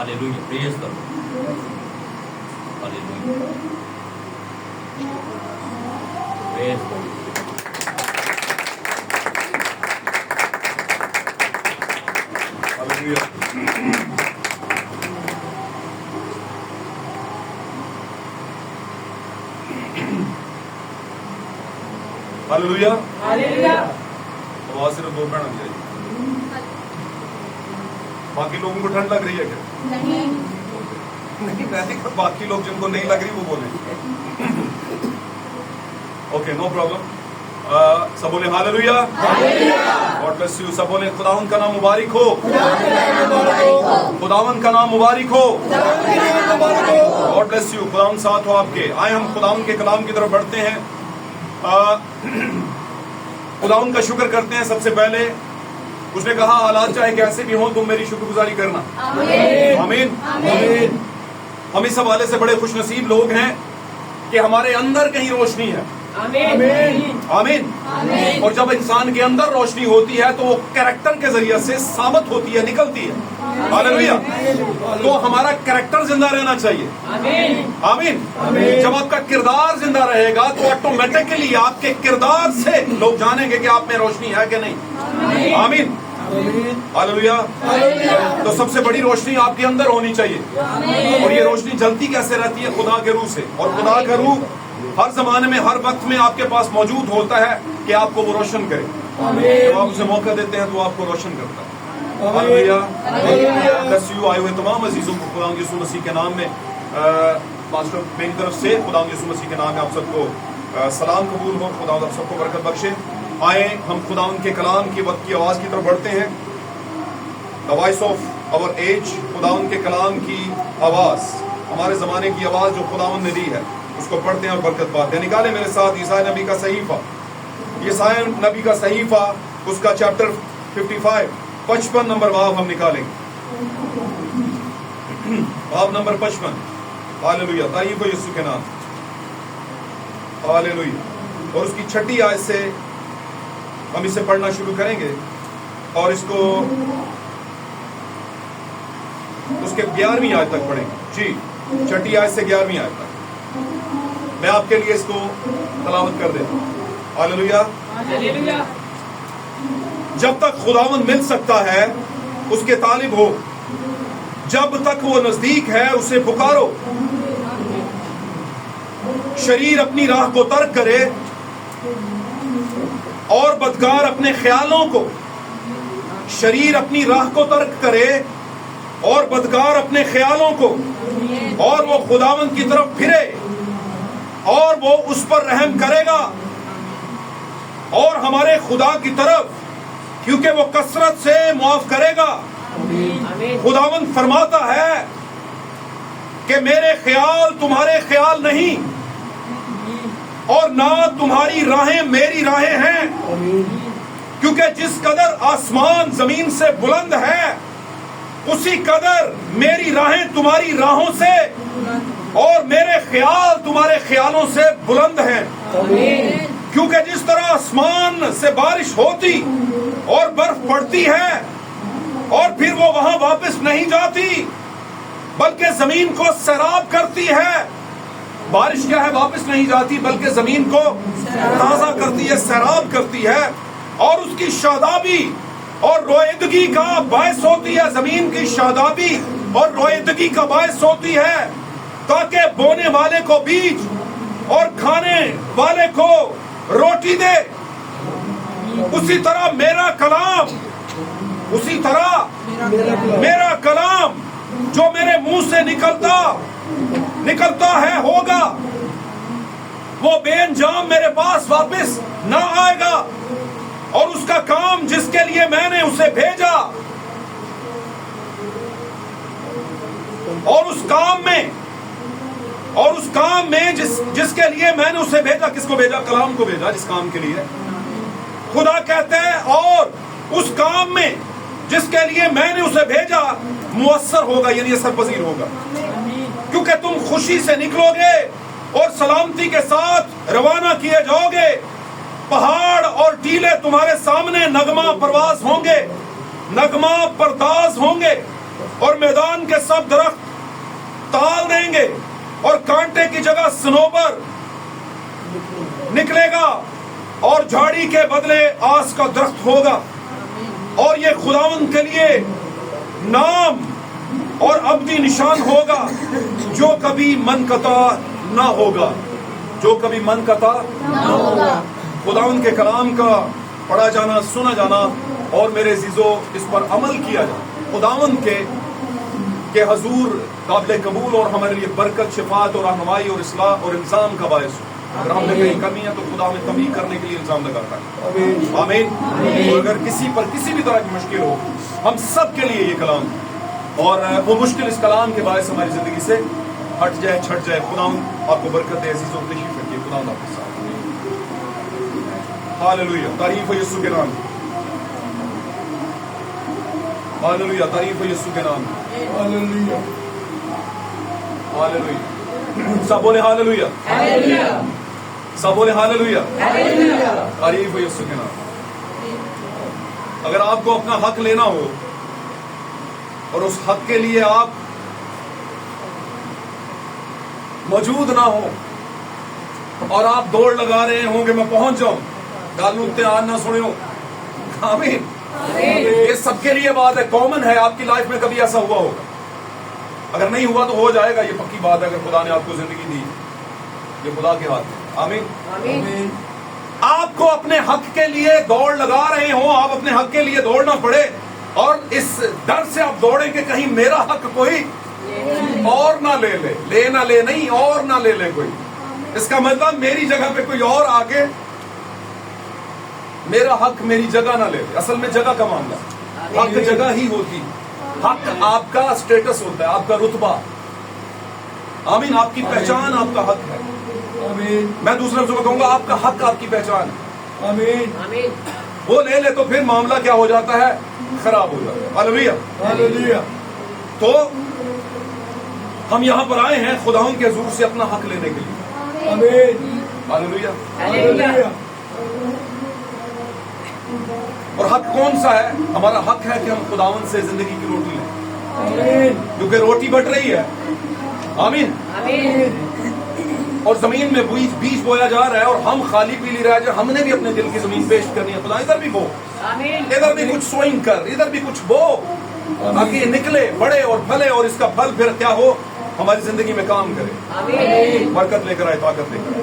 Hallelujah, praise the Lord, hallelujah, praise the Lord. Hallelujah, hallelujah. आवाज सिर्फ 2 minute आनी चाहिए। बाकी लोगों को ठंड लग रही है क्या? नहीं, मैं बाकी लोग जिनको नहीं लग रही वो बोले। Okay, no problem. सब बोले हालेलुया, गॉड ब्लेस यू। सब बोले खुदावंद का नाम मुबारक हो, खुदावंद का नाम मुबारक हो, गॉड ब्लेस यू। खुदावंद साथ हो आपके। आए हम खुदावंद के कलाम की तरफ बढ़ते हैं। खुदावंद का शुक्र करते हैं। सबसे पहले उसने कहा हालात चाहे कैसे भी हों तुम मेरी शुक्रगुजारी करना। आमीन, आमीन। हम इस हवाले से बड़े खुश नसीब लोग हैं कि हमारे अंदर कहीं रोशनी है। आमीन, आमीन। और जब इंसान के अंदर रोशनी होती है तो वो कैरेक्टर के जरिए से साबित होती है, निकलती है। हालेलुया। तो हमारा कैरेक्टर जिंदा रहना चाहिए। आमीन। जब आपका किरदार जिंदा रहेगा तो ऑटोमेटिकली आपके किरदार से लोग जानेंगे कि आप में रोशनी है कि नहीं। आमीन, हालेलुया। तो सबसे बड़ी रोशनी आपके अंदर होनी चाहिए। और ये रोशनी जलती कैसे रहती है? खुदा के रूह से। और खुदा का रूह हर जमाने में, हर वक्त में आपके पास मौजूद होता है कि आपको वो रोशन करे। जब आप उसे मौका देते हैं तो आपको रोशन करता है। Hallelujah, bless you. आए हुए तमाम अजीजों को खुदा यीशु मसीह के नाम में मास्टर मेरी तरफ से खुदा यीशु मसीह के नाम में आप सबको सलाम कबूल हो। खुदा आप सबको बरकत बख्शे। आए हम खुदा के कलाम की वक्त की आवाज की तरफ बढ़ते हैं। The voice of our age, खुदा के कलाम की आवाज, हमारे जमाने की आवाज जो खुदा ने दी है, उसको पढ़ते हैं और बरकत पाते हैं। निकाले मेरे साथ ईसाई नबी का सहीफा, ईसाई नबी का सहीफा, उसका चैप्टर 55 नंबर बाब हम निकालेंगे। बाब नंबर 55। हालेलुया, तारीफ हो यीशु के नाम। हालेलुया। और उसकी 6ठी आयत से हम इसे पढ़ना शुरू करेंगे और इसको उसके 11वीं आयत तक पढ़ेंगे। जी, 6ठी आयत से 11वीं आयत तक मैं आपके लिए इसको तलावत कर देता हूं। हालेलुया। जब तक खुदावंद मिल सकता है उसके तालिब हो, जब तक वो नजदीक है उसे पुकारो। शरीर अपनी राह को तर्क करे और बदकार अपने ख्यालों को, शरीर अपनी राह को तर्क करे और बदकार अपने ख्यालों को, और वो खुदावंद की तरफ फिरे और वो उस पर रहम करेगा। और हमारे खुदा की तरफ, क्योंकि वो कसरत से मुआफ करेगा। खुदावंद फरमाता है कि मेरे ख्याल तुम्हारे ख्याल नहीं और ना तुम्हारी राहें मेरी राहें हैं। क्योंकि जिस कदर आसमान जमीन से बुलंद है उसी कदर मेरी राहें तुम्हारी राहों से और मेरे ख्याल तुम्हारे ख्यालों से बुलंद हैं। क्योंकि जिस तरह आसमान से बारिश होती और बर्फ पड़ती है और फिर वो वहां वापस नहीं जाती बल्कि जमीन को सैराब करती है। बारिश क्या है? वापस नहीं जाती बल्कि जमीन को ताजा करती है, सैराब करती है और उसकी शादाबी और रोएदगी का बायस होती है। जमीन की शादाबी और रोएदगी का बायस होती है ताकि बोने वाले को बीज और खाने वाले को रोटी दे। उसी तरह मेरा कलाम, उसी तरह मेरा कलाम जो मेरे मुंह से निकलता है होगा, वो बेअंजाम मेरे पास वापस ना आएगा। और उसका काम जिसके लिए मैंने उसे भेजा, और उस काम में जिसके लिए मैंने उसे भेजा। किसको भेजा? कलाम को भेजा, जिस काम के लिए खुदा कहते हैं। और उस काम में जिसके लिए मैंने उसे भेजा मुअस्सर होगा, यानी असर पजीर होगा। क्योंकि तुम खुशी से निकलोगे और सलामती के साथ रवाना किए जाओगे। पहाड़ और टीले तुम्हारे सामने नगमा परवाज होंगे, नगमा परदाज होंगे। اور میدان کے سب درخت تال دیں گے اور کانٹے کی جگہ صنوبر نکلے گا اور جھاڑی کے بدلے آس کا درخت ہوگا، اور یہ خداوند کے لیے نام اور ابدی نشان ہوگا جو کبھی منقطع نہ ہوگا، جو کبھی منقطع نہ ہوگا۔ خداوند کے کلام کا پڑھا جانا، سنا جانا اور میرے عزیزو اس پر عمل کیا جانا خداوند کے حضور قابل قبول اور ہمارے لیے برکت، شفاعت اور رہنمائی اور اصلاح اور الزام کا باعث ہو۔ اگر ہم میں کہیں کمی ہے تو خدا ہمیں کمی کرنے کے لیے الزام لگاتا ہے۔ آمین۔ اور اگر کسی پر کسی بھی طرح کی مشکل ہو، ہم سب کے لیے یہ کلام اور وہ مشکل اس کلام کے باعث ہماری زندگی سے ہٹ جائے، چھٹ جائے۔ خدا آپ کو برکت دے، عزیز و تشریف رکھیے۔ خدا آپ کے ساتھ۔ ہاللویہ، تعریف ہو یسوع کے نام، ہاللویہ، تعریف ہو یسوع کے نام، ہاللویہ، ہاللویہ۔ سب بولے ہاللویہ، سب بولے ہاللویہ، تعریف ہو یسوع کے نام۔ اگر آپ کو اپنا حق لینا ہو اور اس حق کے لیے آپ موجود نہ ہو اور آپ دوڑ لگا رہے ہوں کہ میں پہنچ جاؤں، گالوں امتحان نہ سنو، آمین۔ یہ سب کے لیے بات ہے، کامن ہے، آپ کی لائف میں کبھی ایسا ہوا ہوگا، اگر نہیں ہوا تو ہو جائے گا، یہ پکی بات ہے۔ اگر خدا نے آپ کو زندگی دی، یہ خدا کے ہاتھ ہے، آمین۔ آپ کو اپنے حق کے لیے دوڑ لگا رہے ہوں، آپ اپنے حق کے لیے دوڑنا پڑے اور اس ڈر سے آپ دوڑیں کہ کہیں میرا حق کوئی اور نہ لے لے، لے نہ لے نہیں، اور نہ لے لے کوئی۔ اس کا مطلب میری جگہ پہ کوئی اور آگے میرا حق میری جگہ نہ لے لے۔ اصل میں جگہ کا معاملہ، حق جگہ ہی ہوتی، حق آپ کا اسٹیٹس ہوتا ہے، آپ کا رتبہ، آمین، آپ کی پہچان آپ کا حق ہے، آمین۔ میں دوسرے لفظوں میں کہوں گا آپ کا حق آپ کی پہچان ہے، آمین۔ وہ لے لے تو پھر معاملہ کیا ہو جاتا ہے؟ خراب ہو جاتا ہے۔ Hallelujah, hallelujah. تو ہم یہاں پر آئے ہیں خداوند کے حضور سے اپنا حق لینے کے لیے، آمین، ہاللویہ، ہاللویہ۔ اور حق کون سا ہے؟ ہمارا حق ہے کہ ہم خداوند سے زندگی کی روٹی لیں، آمین، کیونکہ روٹی بٹ رہی ہے، آمین، اور زمین میں بیج بویا جا رہا ہے اور ہم خالی پیلی رہ جائے، ہم نے بھی اپنے دل کی زمین پیش کرنی ہے۔ خدا ادھر بھی بو، ادھر بھی کچھ سوئنگ کر، ادھر بھی کچھ بو، تاکہ یہ نکلے، بڑھے اور پھلے، اور اس کا پھل پھر کیا ہو؟ ہماری زندگی میں کام کرے، برکت لے کر آئے، طاقت لے کر آئے۔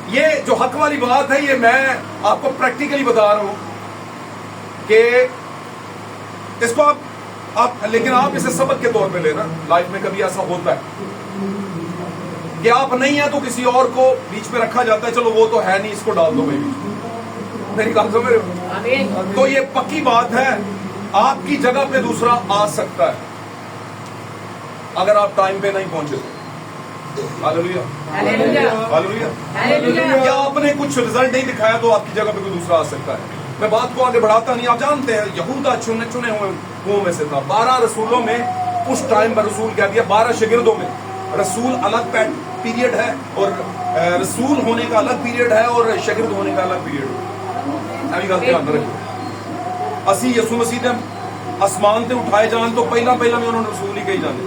یہ جو حق والی بات ہے، یہ میں آپ کو پریکٹیکلی بتا رہا ہوں کہ اس کو آپ لیکن آپ اسے سبق کے طور پہ لینا۔ لائف میں کبھی ایسا ہوتا ہے کہ آپ نہیں ہیں تو کسی اور کو بیچ میں رکھا جاتا ہے، چلو وہ تو ہے نہیں، اس کو ڈال دو بھائی، میری بات سمجھ رہے ہو؟ تو یہ پکی بات ہے، آپ کی جگہ پہ دوسرا آ سکتا ہے اگر آپ ٹائم پہ نہیں پہنچے تو۔ Hallelujah, hallelujah. یا آپ نے کچھ رزلٹ نہیں دکھایا تو آپ کی جگہ پہ کوئی دوسرا آ سکتا ہے۔ میں بات کو آگے بڑھاتا نہیں، آپ جانتے ہیں یہودا چنے ہوئے میں سے تھا، 12 رسولوں میں اس ٹائم پر رسول کہہ دیا، 12 شاگردوں میں رسول الگ پیریڈ ہے، اور رسول ہونے کا الگ پیریڈ ہے اور شاگرد ہونے کا الگ پیریڈ ہے۔ ابھی گل دھیان رکھو، اسی یسوع مسیح نے آسمان سے اٹھائے جان تو پہلا میں انہوں نے رسول ہی کہی جانے،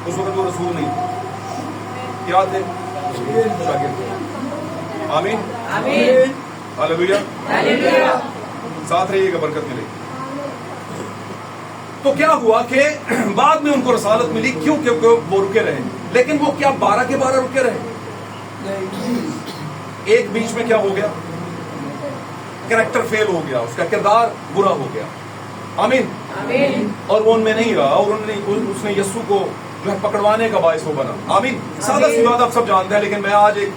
اس وقت وہ رسول نہیں تھے، کیا تھے؟ شاگرد۔ آمین، ہاللویہ، ساتھ رہیے گا، برکت ملے گی۔ تو کیا ہوا کہ بعد میں ان کو رسالت ملی، کیوں؟ کیونکہ وہ رکے رہے، لیکن وہ کیا 12 کے 12 رکے رہے؟ ایک بیچ میں کیا ہو گیا؟ کریکٹر فیل ہو گیا، اس کا کردار برا ہو گیا، آمین، اور وہ ان میں نہیں رہا، اور اس نے یسوع کو جو ہے پکڑوانے کا باعث ہو بنا، آمین۔ سادہ سی بات آپ سب جانتے ہیں، لیکن میں آج ایک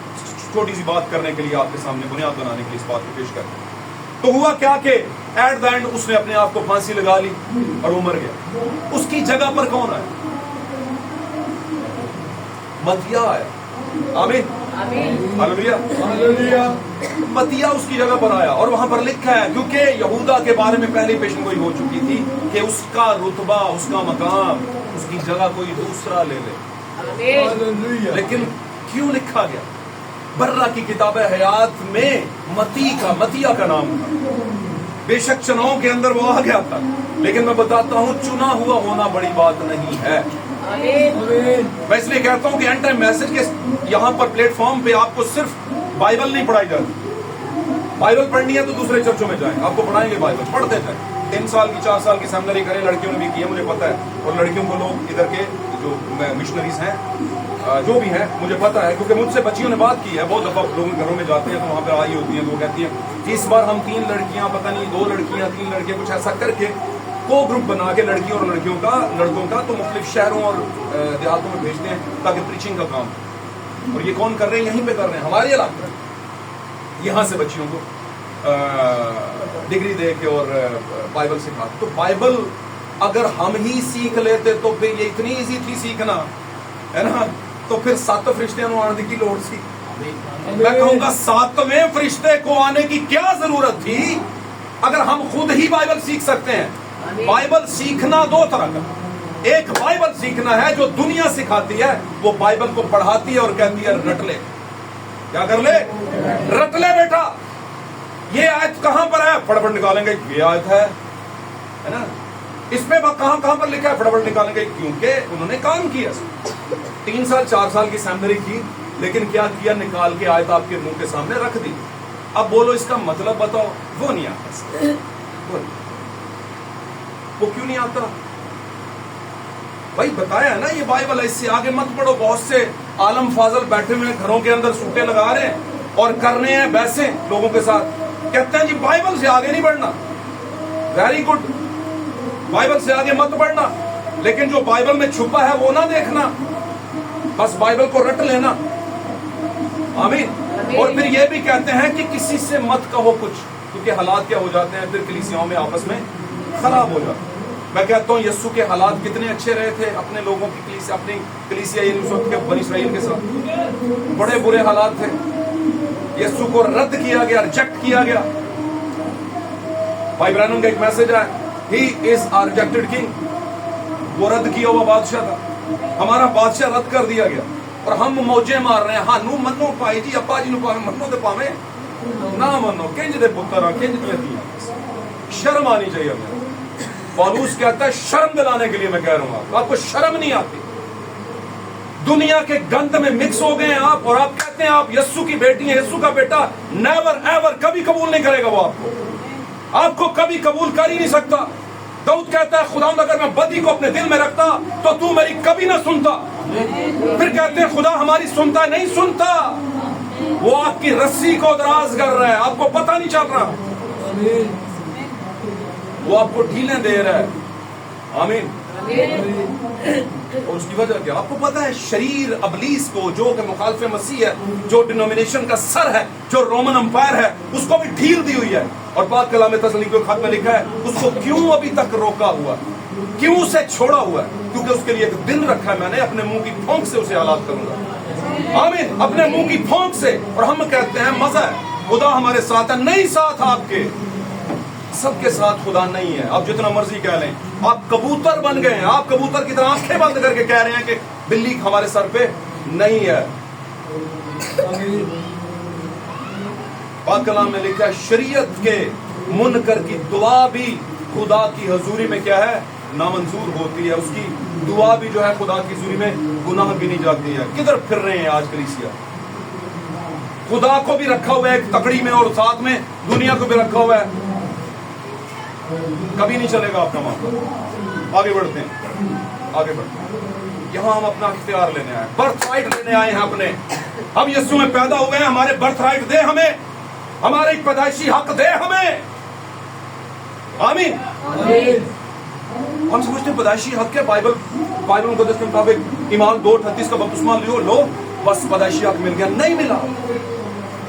چھوٹی سی بات کرنے کے لیے آپ کے سامنے بنیاد بنانے کے لیے اس بات کو پیش کرتا ہوں۔ تو ہوا کیا کہ ایٹ دا اینڈ اس نے اپنے آپ کو پھانسی لگا لی اور وہ مر گیا۔ اس کی جگہ پر کون آیا؟ متیہ آیا، آمین، ہاللویہ۔ متیہ اس کی جگہ پر آیا، اور وہاں پر لکھا ہے، کیونکہ یہودا کے بارے میں پہلے پیشن گوئی ہو چکی تھی کہ اس کا رتبہ، اس کا مقام، اس کی جگہ کوئی دوسرا لے لے، لیکن کیوں لکھا گیا؟ برہ کی کتاب حیات میں متیہ کا نام تھا، बेशक चुनाव के अंदर वो आ गया था, लेकिन मैं बताता हूं चुना हुआ होना बड़ी बात नहीं है। मैं इसलिए कहता हूं कि एंड टाइम मैसेज के यहाँ पर प्लेटफॉर्म पे आपको सिर्फ बाइबल नहीं पढ़ाई जाती। बाइबल पढ़नी है तो दूसरे चर्चों में जाएं, आपको पढ़ाएंगे बाइबल, पढ़ते जाएं। 3 साल की 4 साल की सेमिनरी करें, लड़कियों ने भी की है मुझे पता है, और लड़कियों को लोग इधर के जो मिशनरीज हैं जो भी हैं मुझे पता है, क्योंकि मुझसे बच्चियों ने बात की है। बहुत दफा लोग घरों में जाते हैं तो वहाँ पे आई होती हैं, तो वो कहती हैं कि इस बार हम 3 लड़कियां, पता नहीं 2 लड़कियां 3 लड़कियां, कुछ ऐसा करके को ग्रुप बना के लड़कियों और लड़कों का तो मुख्तलिफ शहरों और देहातों में भेजते हैं ताकि प्रीचिंग का काम। और ये कौन कर रहे हैं? यहीं पे कर रहे हैं, हमारे इलाके में। यहाँ से बच्चियों को डिग्री दे के और बाइबल सिखाते। तो बाइबल अगर हम ही सीख लेते तो फिर ये इतनी ईजी थी सीखना, है ना? तो फिर 7 फरिश्ते आने की लोड़ सी। मैं कहूंगा 7वें फरिश्ते को आने की क्या जरूरत थी अगर हम खुद ही बाइबल सीख सकते हैं। बाइबल सीखना 2 तरह का, एक बाइबल सीखना है जो दुनिया सिखाती है, वो बाइबल को पढ़ाती है और कहती है रट ले। क्या कर ले? रट ले बेटा। ये आयत कहां पर है? फटाफट निकालेंगे, ये आयत है ना? इसमें कहां पर लिखा है? फटाफट निकालेंगे, क्योंकि उन्होंने काम किया। 3 साल 4 साल की सेमिनरी की, लेकिन क्या किया? निकाल के आयत आपके मुंह के सामने रख दी। अब बोलो इसका मतलब बताओ। वो नहीं आता। वो क्यों नहीं आता? भाई बताया ना, ये बाइबल है, इससे आगे मत पढ़ो। बहुत से आलम फाजल बैठे हुए घरों के अंदर सूटे लगा रहे हैं और कर रहे हैं वैसे लोगों के साथ, कहते हैं जी बाइबल से आगे नहीं बढ़ना। वेरी गुड, बाइबल से आगे मत बढ़ना, लेकिन जो बाइबल में छुपा है वो ना देखना, बस बाइबल को रट लेना। आमीन। और फिर ये भी कहते हैं कि किसी से मत कहो कुछ, क्योंकि हालात क्या हो जाते हैं फिर कलीसियाओं में आपस में खराब हो जाते हैं। मैं कहता हूँ यस्सु के हालात कितने अच्छे रहे थे अपने लोगों की कलीसिया, अपनी कलीसिया उस वक्त के बनी इस्राएल के साथ। बड़े बुरे हालात थे, यस्सु को रद्द किया गया, रिजेक्ट किया गया। भाई ब्रैनम का एक मैसेज है, he is our rejected king. वो रद्द किया हुआ बादशाह था, हमारा बादशाह रद्द कर दिया गया और हम मौजे मार रहे हैं। हाँ नू मनो पाई जी, अब्बा जी मनो दे पावे ना मनो, किंज दे पुत्र किंज दी। शर्म आनी चाहिए हमें। पौलुस कहता है शर्म दिलाने के लिए मैं कह रहा हूं आपको शर्म नहीं आती। दुनिया के गंद में मिक्स हो गए हैं आप, और आप कहते हैं आप यस्सु की बेटी हैं, यस्सु का बेटा। नेवर एवर, कभी कबूल नहीं करेगा वो आपको कभी कबूल कर ही नहीं सकता। दाऊद कहता है खुदा अगर मैं बदी को अपने दिल में रखता तो तू मेरी कभी ना सुनता। फिर कहते हैं खुदा हमारी सुनता नहीं सुनता, वो आपकी रस्सी को दराज कर रहा है, आपको पता नहीं चल रहा, वो आपको ढीलें दे रहा है। आमीन। और उसकी वजह क्या? आपको पता है शरीर अबलीस को, जो कि मुखालिफ मसीह है, जो डिनोमिनेशन का सर है, जो रोमन अंपायर है, उसको भी ढील दी हुई है। और बात कलाम तस्लीम के खत में लिखा है उसको क्यों अभी तक रोका हुआ, क्यों उसे छोड़ा हुआ है? क्योंकि उसके लिए एक दिन रखा है मैंने, अपने मुंह की फौंक से उसे हालात करूंगा। आमीन। अपने मुंह की फौंक से। और हम कहते हैं मजा है, खुदा हमारे साथ है। नहीं साथ आपके, सबके साथ खुदा नहीं है। आप जितना मर्जी कह लें, आप कबूतर बन गए हैं, आप कबूतर की तरह आंखें बंद करके कह रहे हैं कि बिल्ली हमारे सर पे नहीं है। पाक कलाम में लिखा है शरीयत के मुनकर की दुआ भी खुदा की हजूरी में क्या है? नामंजूर होती है। उसकी दुआ भी जो है खुदा की हजूरी में गुनाह गिनी जाती है। किधर फिर रहे हैं आज कलीसिया? खुदा को भी रखा हुआ है एक तकड़ी में और साथ में दुनिया को भी रखा हुआ है। कभी नहीं चलेगा अपना मामला। आगे बढ़ते हैं, आगे बढ़ते हैं। यहाँ हम अपना इख्तियार लेने आए, बर्थ राइट लेने आए हैं अपने। हम यीशु में पैदा हो गए हैं, हमारे बर्थ राइट दे हमें, हमारे पैदाइशी हक दे हमें। आमीन। हम समझते हैं पैदाइशी हक है, बाइबल मुकद्दस के मुताबिक ईमान 2:38 का बपतिस्मा लो बस पैदाइशी हक मिल गया। नहीं मिला।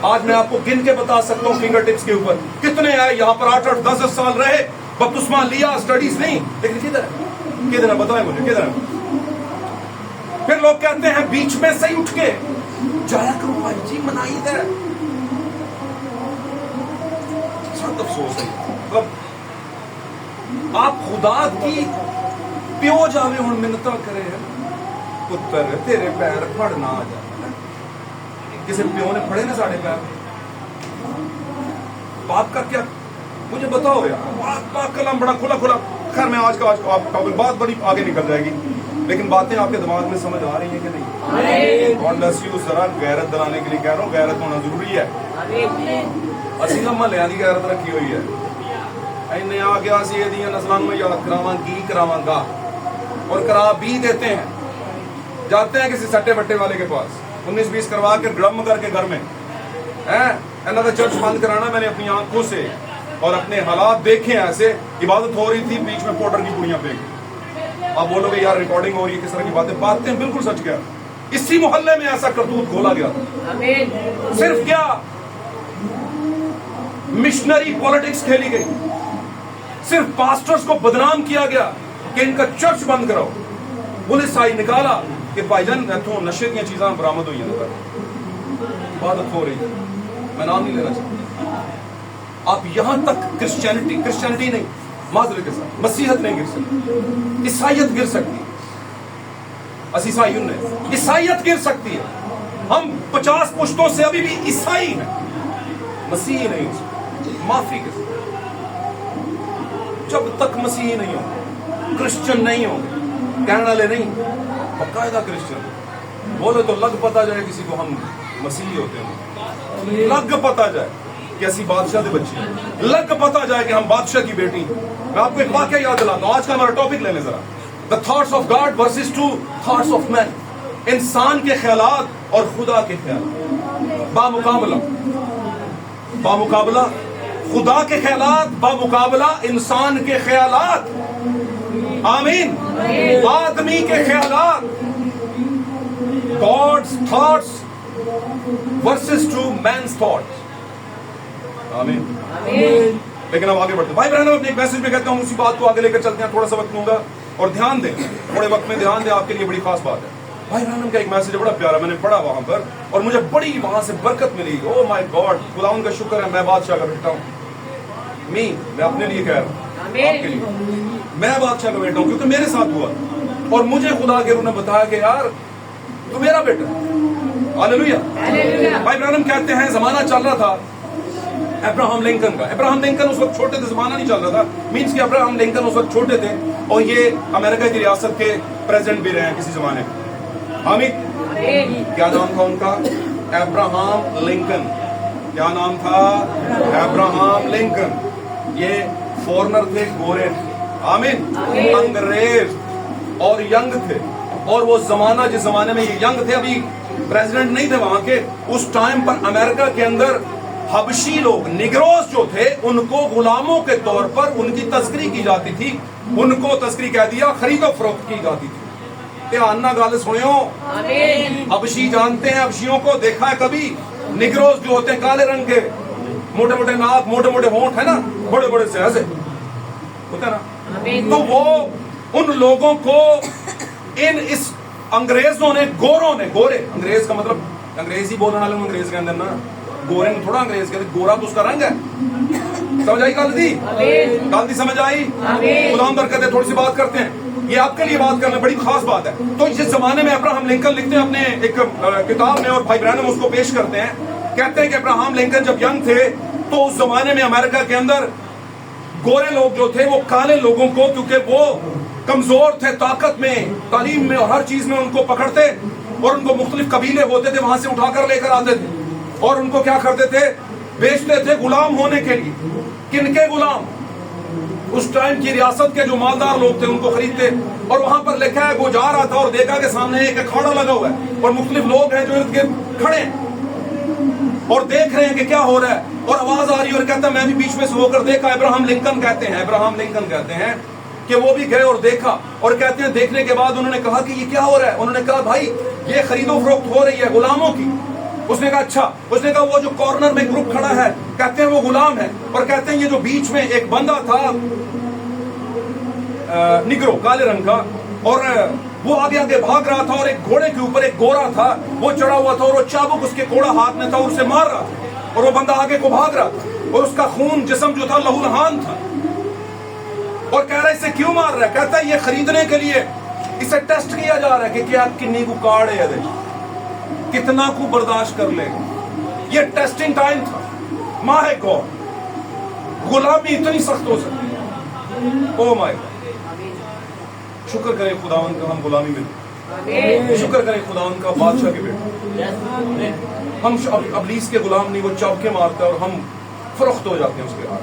आज मैं आपको गिन के बता सकता हूँ फिंगर टिप्स के ऊपर कितने आए यहाँ पर 8-8 10-10 साल रहे, बपतिस्मा लिया, स्टडीज नहीं, लेकिन किधर है बताएं मुझे, किधर है? फिर लोग कहते हैं बीच में से उठ के जाया करो भाई जी, मनाई दे। सब अफसोस है, मतलब आप खुदा की प्यो जावे हुण मिन्नता करे पुत्र तेरे पैर फड़ना आ जा। किसी प्यो ने फड़े ना साढ़े पैर? बाप का क्या مجھے بتاؤ یار، بات کلام بڑا کھلا کھلا. خیر میں آج کا آپ ٹاپک بات بڑی آگے نکل جائے گی، لیکن باتیں آپ کے دماغ میں سمجھ آ رہی ہیں کہ نہیں؟ God bless you. ذرا غیرت دلانے کے لیے کہہ رہا ہوں، غیرت ہونا ضروری ہے. اسی کا محلیاں دی غیرت رکھی ہوئی ہے. انہیں آ کے اسی یہ نسلان میں یاد کراواں کی کراواں گا، اور کرا بھی دیتے ہیں. جاتے ہیں کسی سٹے بٹے والے کے پاس 19-20 کروا کے ڈرم کر کے گھر میں چرچ بند کرانا. میں نے اپنی آنکھوں سے اور اپنے حالات دیکھے ہیں. ایسے عبادت ہو رہی تھی، بیچ میں پاؤڈر کی پوڑیاں پھینک. آپ بولو گے یار ریکارڈنگ ہو رہی ہے، کس طرح کی باتیں بالکل سچ گیا. اسی محلے میں ایسا کرتوت کھولا گیا. صرف کیا مشنری پالیٹکس کھیلی گئی، صرف پاسٹرز کو بدنام کیا گیا کہ ان کا چرچ بند کراؤ. پولیس آئی، نکالا کہ بھائی جان اتوں نشے کی چیزاں برآمد ہوئی ہیں. عبادت ہو رہی ہے، میں نام نہیں لینا چاہتا. آپ یہاں تک کرسچینٹی نہیں، معذرت کے ساتھ مسیحیت نہیں گر سکتی، عیسائیت گر سکتی ہے. عیسائیت گر سکتی ہے. ہم 50 پشتوں سے ابھی بھی عیسائی ہیں، مسیحی نہیں ہو سکتے. معافی کے ساتھ جب تک مسیحی نہیں ہوں، کرسچن نہیں ہوں، کہنے والے نہیں، باقاعدہ کرسچن بولے تو لگ پتا جائے کسی کو ہم مسیحی ہوتے ہیں. لگ پتا جائے کہ اسی بادشاہ دے بچے ہیں، لگ پتا جائے کہ ہم بادشاہ کی بیٹی ہیں. میں آپ کو ایک واقعہ یاد دلاتا ہوں. آج کا ہمارا ٹاپک لے لیں ذرا، the thoughts of God versus to thoughts of men. انسان کے خیالات اور خدا کے خیالات بامقابلہ خدا کے خیالات بامقابلہ انسان کے خیالات. آمین. آدمی کے خیالات، God's thoughts versus to man's thoughts. آمین. لیکن اب آگے بڑھتے ہیں. بھائی بہنوں، اپنے ایک میسج میں کہتا ہوں اسی بات کو آگے لے کر چلتے ہیں. تھوڑا سا وقت لوں گا اور دھیان دیں، تھوڑے وقت میں دھیان دیں، آپ کے لیے بڑی خاص بات ہے. بھائی بہنوں کا ایک میسج ہے بڑا پیارا، میں نے پڑھا وہاں پر اور مجھے بڑی وہاں سے برکت ملی. او مائی گاڈ، خدا ان کا شکر ہے. میں بادشاہ کا بیٹا ہوں. میں اپنے لیے کہہ رہا ہوں، آپ کے لیے میں بادشاہ کا بیٹا ہوں، کیونکہ میرے ساتھ ہوا اور مجھے خدا کے روح نے بتایا کہ یار تو میرا بیٹا. ہاللیلویا. بھائی بہنوں کہتے ہیں زمانہ چل رہا تھا ابراہم لنکن کا. ابراہم لنکن اس وقت چھوٹے تھے، زمانہ نہیں چل رہا تھا. مینس کہ ابراہم لنکن اس وقت چھوٹے تھے اور یہ امریکہ کی ریاست کے پریزیڈنٹ بھی رہے ہیں کسی زمانے میں. آمین. کیا نام تھا ان کا؟ Abraham Lincoln. کیا نام تھا؟ Abraham Lincoln. یہ فورنر تھے، گورے تھے. آمین. انگریز اور ینگ تھے. اور وہ زمانہ جس زمانے میں یہ ینگ تھے، ابھی پریزیڈنٹ نہیں تھے وہاں کے، اس ٹائم پر امریکہ کے اندر حبشی لوگ، نیگروز جو تھے، ان کو غلاموں کے طور پر ان کی تذکری کی جاتی تھی. ان کو تذکری کہہ دیا، خرید و فروخت کی جاتی تھی. دھیان نہ گل سنو. حبشی جانتے ہیں حبشیوں کو؟ دیکھا ہے کبھی؟ نیگروز جو ہوتے ہیں کالے رنگ کے، موٹے موٹے ناک، موٹے موٹے ہونٹ، ہے نا، بڑے بڑے سے ایسے ہوتا ہے نا. تو وہ ان لوگوں کو اس انگریزوں نے، گوروں نے، گورے انگریز کا مطلب انگریزی بولنے والے انگریز کے اندر نا، گورے میں تھوڑا انگریز کہتے، گورا تو اس کا رنگ ہے. سمجھ آئی گل دی؟ گل دی سمجھ آئی؟ خدا برکت ہے. تھوڑی سی بات کرتے ہیں، یہ آپ کے لیے بات کرنا بڑی خاص بات ہے. تو جس زمانے میں ابراہم لنکن لکھتے ہیں اپنے ایک کتاب میں، اور بھائی برانم اس کو پیش کرتے ہیں، کہتے ہیں کہ ابراہم لنکن جب ینگ تھے تو اس زمانے میں امریکہ کے اندر گورے لوگ جو تھے وہ کالے لوگوں کو، کیونکہ وہ کمزور تھے طاقت میں، تعلیم میں اور ہر چیز میں، ان کو پکڑتے اور ان کو مختلف قبیلے ہوتے تھے وہاں سے اٹھا کر لے کر آتے تھے اور ان کو کیا کرتے تھے؟ بیچتے تھے غلام ہونے کے لیے. کن کے غلام؟ اس ٹائم کی ریاست کے جو مالدار لوگ تھے ان کو خریدتے. اور وہاں پر لکھا ہے وہ جا رہا تھا اور دیکھا کہ سامنے ایک اکھاڑا لگا ہوا ہے اور مختلف لوگ ہیں جو ارد گرد کھڑے ہیں اور دیکھ رہے ہیں کہ کیا ہو رہا ہے، اور آواز آ رہی ہے اور کہتا ہے میں بھی بیچ میں سے ہو کر دیکھا. ابراہم لنکن کہتے ہیں کہ وہ بھی گئے اور دیکھا، اور کہتے ہیں دیکھنے کے بعد انہوں نے کہا کہ یہ کیا ہو رہا ہے؟ انہوں نے کہا بھائی یہ خرید و فروخت ہو رہی ہے غلاموں کی. اس نے کہا اچھا. اس نے کہا وہ جو کارنر میں گروپ کھڑا ہے کہتے ہیں وہ غلام ہے، اور کہتے ہیں یہ جو بیچ میں ایک بندہ تھا نگرو کالے رنگ کا، اور وہ آگے آگے بھاگ رہا تھا، اور ایک گھوڑے کے اوپر ایک گورا تھا وہ چڑھا ہوا تھا، اور وہ چابک اس کے کوڑا ہاتھ میں تھا اور اسے مار رہا تھا، اور وہ بندہ آگے کو بھاگ رہا تھا اور اس کا خون جسم جو تھا لہو لہان تھا. اور کہہ رہا ہے اسے کیوں مار رہا ہے؟ کہتا ہے یہ خریدنے کے لیے اسے ٹیسٹ کیا جا رہا ہے کہ کیا کنی کو کاڑ ہے، کتنا کو برداشت کر لے. یہ ٹیسٹنگ ٹائم تھا. ماہ گاڈ गुलामी इतनी सख्त हो सकती है। ओ माय गॉड, शुक्र करें खुदावंद का हम गुलामी में, शुक्र करें खुदावंद का बादशाह के बेटे। हम अबलीस के गुलाम नहीं, वो चौके मारता है और हम फरोख्त हो जाते हैं उसके हाथ।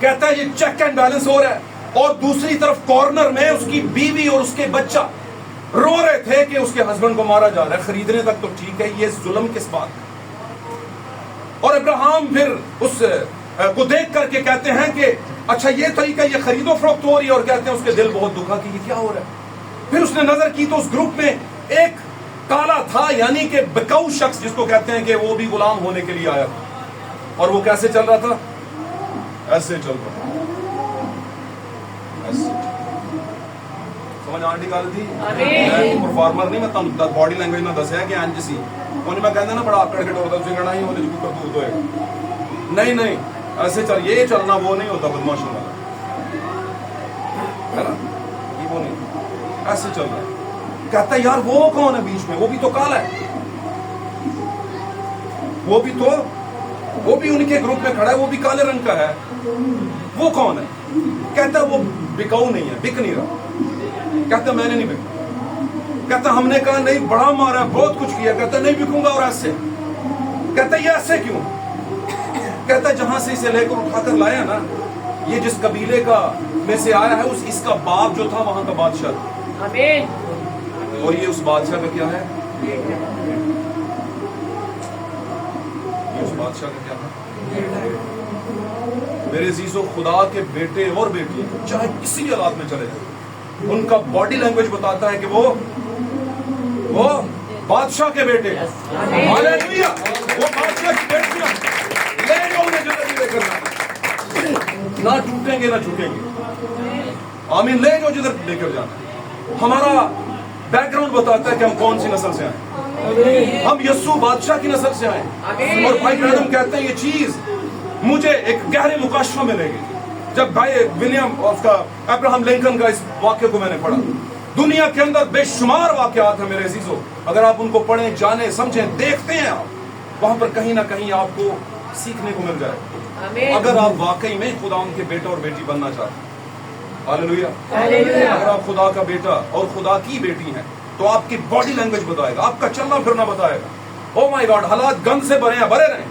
कहता है ये चेक एंड बैलेंस हो रहा है, और दूसरी तरफ कॉर्नर में उसकी बीवी और उसके बच्चा रो रहे थे कि उसके हस्बैंड को मारा जा रहा है। खरीदने तक तो ठीक है, ये जुल्म किस बात का। और अब्राहम फिर उस को देख करके कहते हैं कि अच्छा ये तरीका, ये खरीदो फरोख्त हो रही है, और कहते हैं उसके दिल बहुत दुखा कि ये क्या हो रहा है। फिर उसने नजर की तो उस ग्रुप में एक काला था, यानी कि बिकाऊ शख्स जिसको कहते हैं कि वो भी गुलाम होने के लिए आया था। और वो कैसे चल रहा था? ऐसे चल रहा था, ऐसे। समझ आंटी गल थी? मैं परफॉर्मर नहीं, मैं तुम बॉडी लैंग्वेज में दसिया कि इंज सी उन्हें मैं कहता ना बड़ा आकड़ के टोरदा तुसीं कहना ही ओहदे च कोई करतूत होएगा। नहीं नहीं, ऐसे चल, ये चलना वो नहीं होता बदमाशों वाला, है ना, ये वो नहीं, ऐसे चल रहा है। कहता है यार वो कौन है बीच में? वो भी तो काला है, वो भी उनके ग्रुप में खड़ा है, वो भी काले रंग का है, वो कौन है? कहता है वो बिकाऊ नहीं है, बिक नहीं रहा। कहता मैंने नहीं बिका। कहता हमने कहा नहीं, बड़ा मारा, बहुत कुछ किया। कहता नहीं बिकूंगा। और ऐसे कहता ये ऐसे क्यों? कहता जहां से इसे लेकर उठाकर लाया ना, ये जिस कबीले का में से आया है, उस इसका बाप जो था वहां का बादशाह था। और ये उस बादशाह का क्या है? ये उस बादशाह का क्या है? मेरे अजीजों, खुदा के बेटे और बेटियां चाहे किसी भी हालात में चले जाए, उनका बॉडी लैंग्वेज बताता है कि वो बादशाह के बेटे, हालेलुया, वो बादशाह की बेटियां ले जाओ उन्हें जिंदगी लेकर ना टूटेंगे ना छूटेंगे। आमीन। ले जाओ जिधर लेकर जाना। हमारा बैकग्राउंड बताता है कि हम कौन सी नस्ल से आए। हम यस्सु बादशाह की नस्ल से आए। और भाई ब्रैनम कहते हैं ये चीज मुझे एक गहरे मुकाशफा में ले गई जब भाई विलियम उसका अब्राहम लिंकन का इस वाक्य को मैंने पढ़ा। दुनिया के अंदर बेशुमार वाकयात हैं मेरे अजीजों, अगर आप उनको पढ़ें, जाने, समझें, देखते हैं आप, वहां पर कहीं ना कहीं आपको सीखने को मिल जाए, अगर आप वाकई में खुदा उनके बेटा और बेटी बनना चाहते हैं। हालेलुया। अगर आप खुदा का बेटा और खुदा की बेटी हैं तो आपकी बॉडी लैंग्वेज बताएगा, आपका चलना फिरना बताएगा। ओ माय गॉड, हालात गंद से भरे हैं, भरे रहें,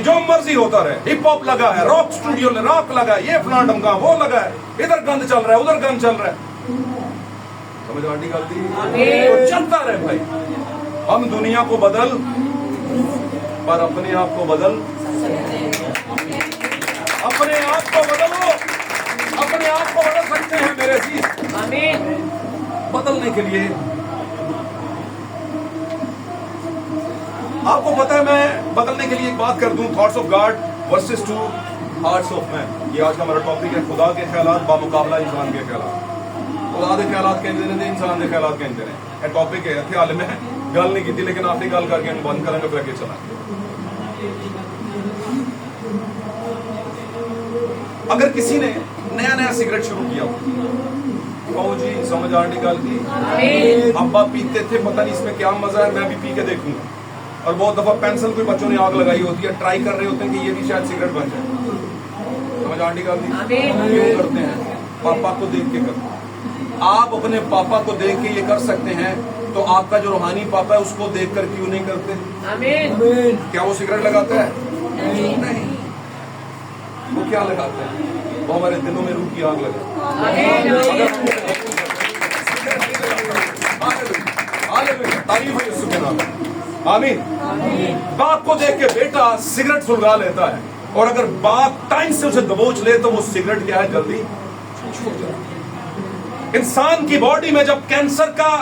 जो मर्जी होता रहे। हिप हॉप लगा है, रॉक स्टूडियो में रॉक लगा है, ये फलां ढंगा वो लगा है, इधर गंद चल रहा है, उधर गंद चल रहा है। समझ आंटी गलती तो चलता रहे भाई। हम दुनिया को बदल, पर अपने आप को बदल, अपने आप को बदलो, अपने आप को बदल सकते हैं मेरे अजीज। बदलने के लिए आपको पता है, मैं बदलने के लिए एक बात कर दूं, thoughts of God versus two hearts of man. ये आज का हमारा टॉपिक है, खुदा के ख्यालात बामुकाबला इंसान के ख्यालात। खुदा के ख्यालात कहते हैं, इंसान के ख्यालात कहते हैं। ये टॉपिक है, ख्याल में गल नहीं की थी, लेकिन आप ही गल करके हम बंद करेंगे फिर आगे चला। अगर किसी ने नया सिगरेट शुरू किया हो जी, समझ आंटी गल की, अब्बा पीते थे, पता नहीं इसमें क्या मजा है, मैं भी पी के देखूंगा। और बहुत दफा पेंसिल कोई बच्चों ने आग लगाई होती है, ट्राई कर रहे होते हैं कि ये भी शायद सिगरेट बन जाए। समझ आंटी गल की, क्यों करते हैं? पापा को देख के करते हैं। आप अपने पापा को देख के ये कर सकते हैं, तो आपका जो रूहानी पापा है उसको देख कर क्यों नहीं करते? क्या वो सिगरेट लगाता है? नहीं। वो क्या लगाता है? वो हमारे दिलों में रूह की आग लगाता है। तारीफ है यीशु के नाम। आमीन। बाप को देख के बेटा सिगरेट सुलगा लेता है, और अगर बाप टाइम से उसे दबोच ले तो वो सिगरेट क्या है, जल्दी छूट जाए। इंसान की बॉडी में जब कैंसर का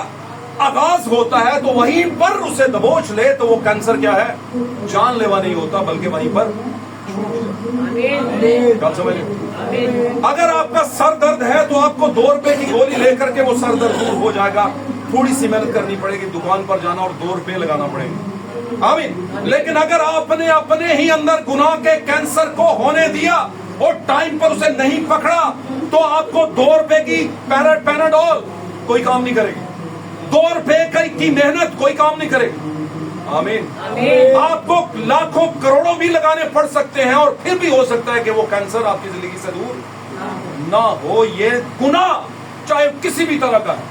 आगाज होता है तो वहीं पर उसे दबोच ले तो वो कैंसर क्या है, जानलेवा नहीं होता, बल्कि वहीं पर समझ। अगर आपका सर दर्द है तो आपको 2 रुपए की गोली लेकर के वो सर दर्द दूर हो जाएगा। थोड़ी सी मेहनत करनी पड़ेगी, दुकान पर जाना और 2 रुपए लगाना पड़ेंगे। आमीन। लेकिन अगर आपने अपने ही अंदर गुनाह के कैंसर को होने दिया और टाइम पर उसे नहीं पकड़ा तो आपको 2 रुपए की पैराडोल कोई काम नहीं करेगी, 2 रुपए की मेहनत कोई काम नहीं करेगी। آمین. آپ کو لاکھوں کروڑوں بھی لگانے پڑ سکتے ہیں اور پھر بھی ہو سکتا ہے کہ وہ کینسر آپ کی زندگی سے دور نہ ہو. یہ گناہ چاہے کسی بھی طرح کا ہے.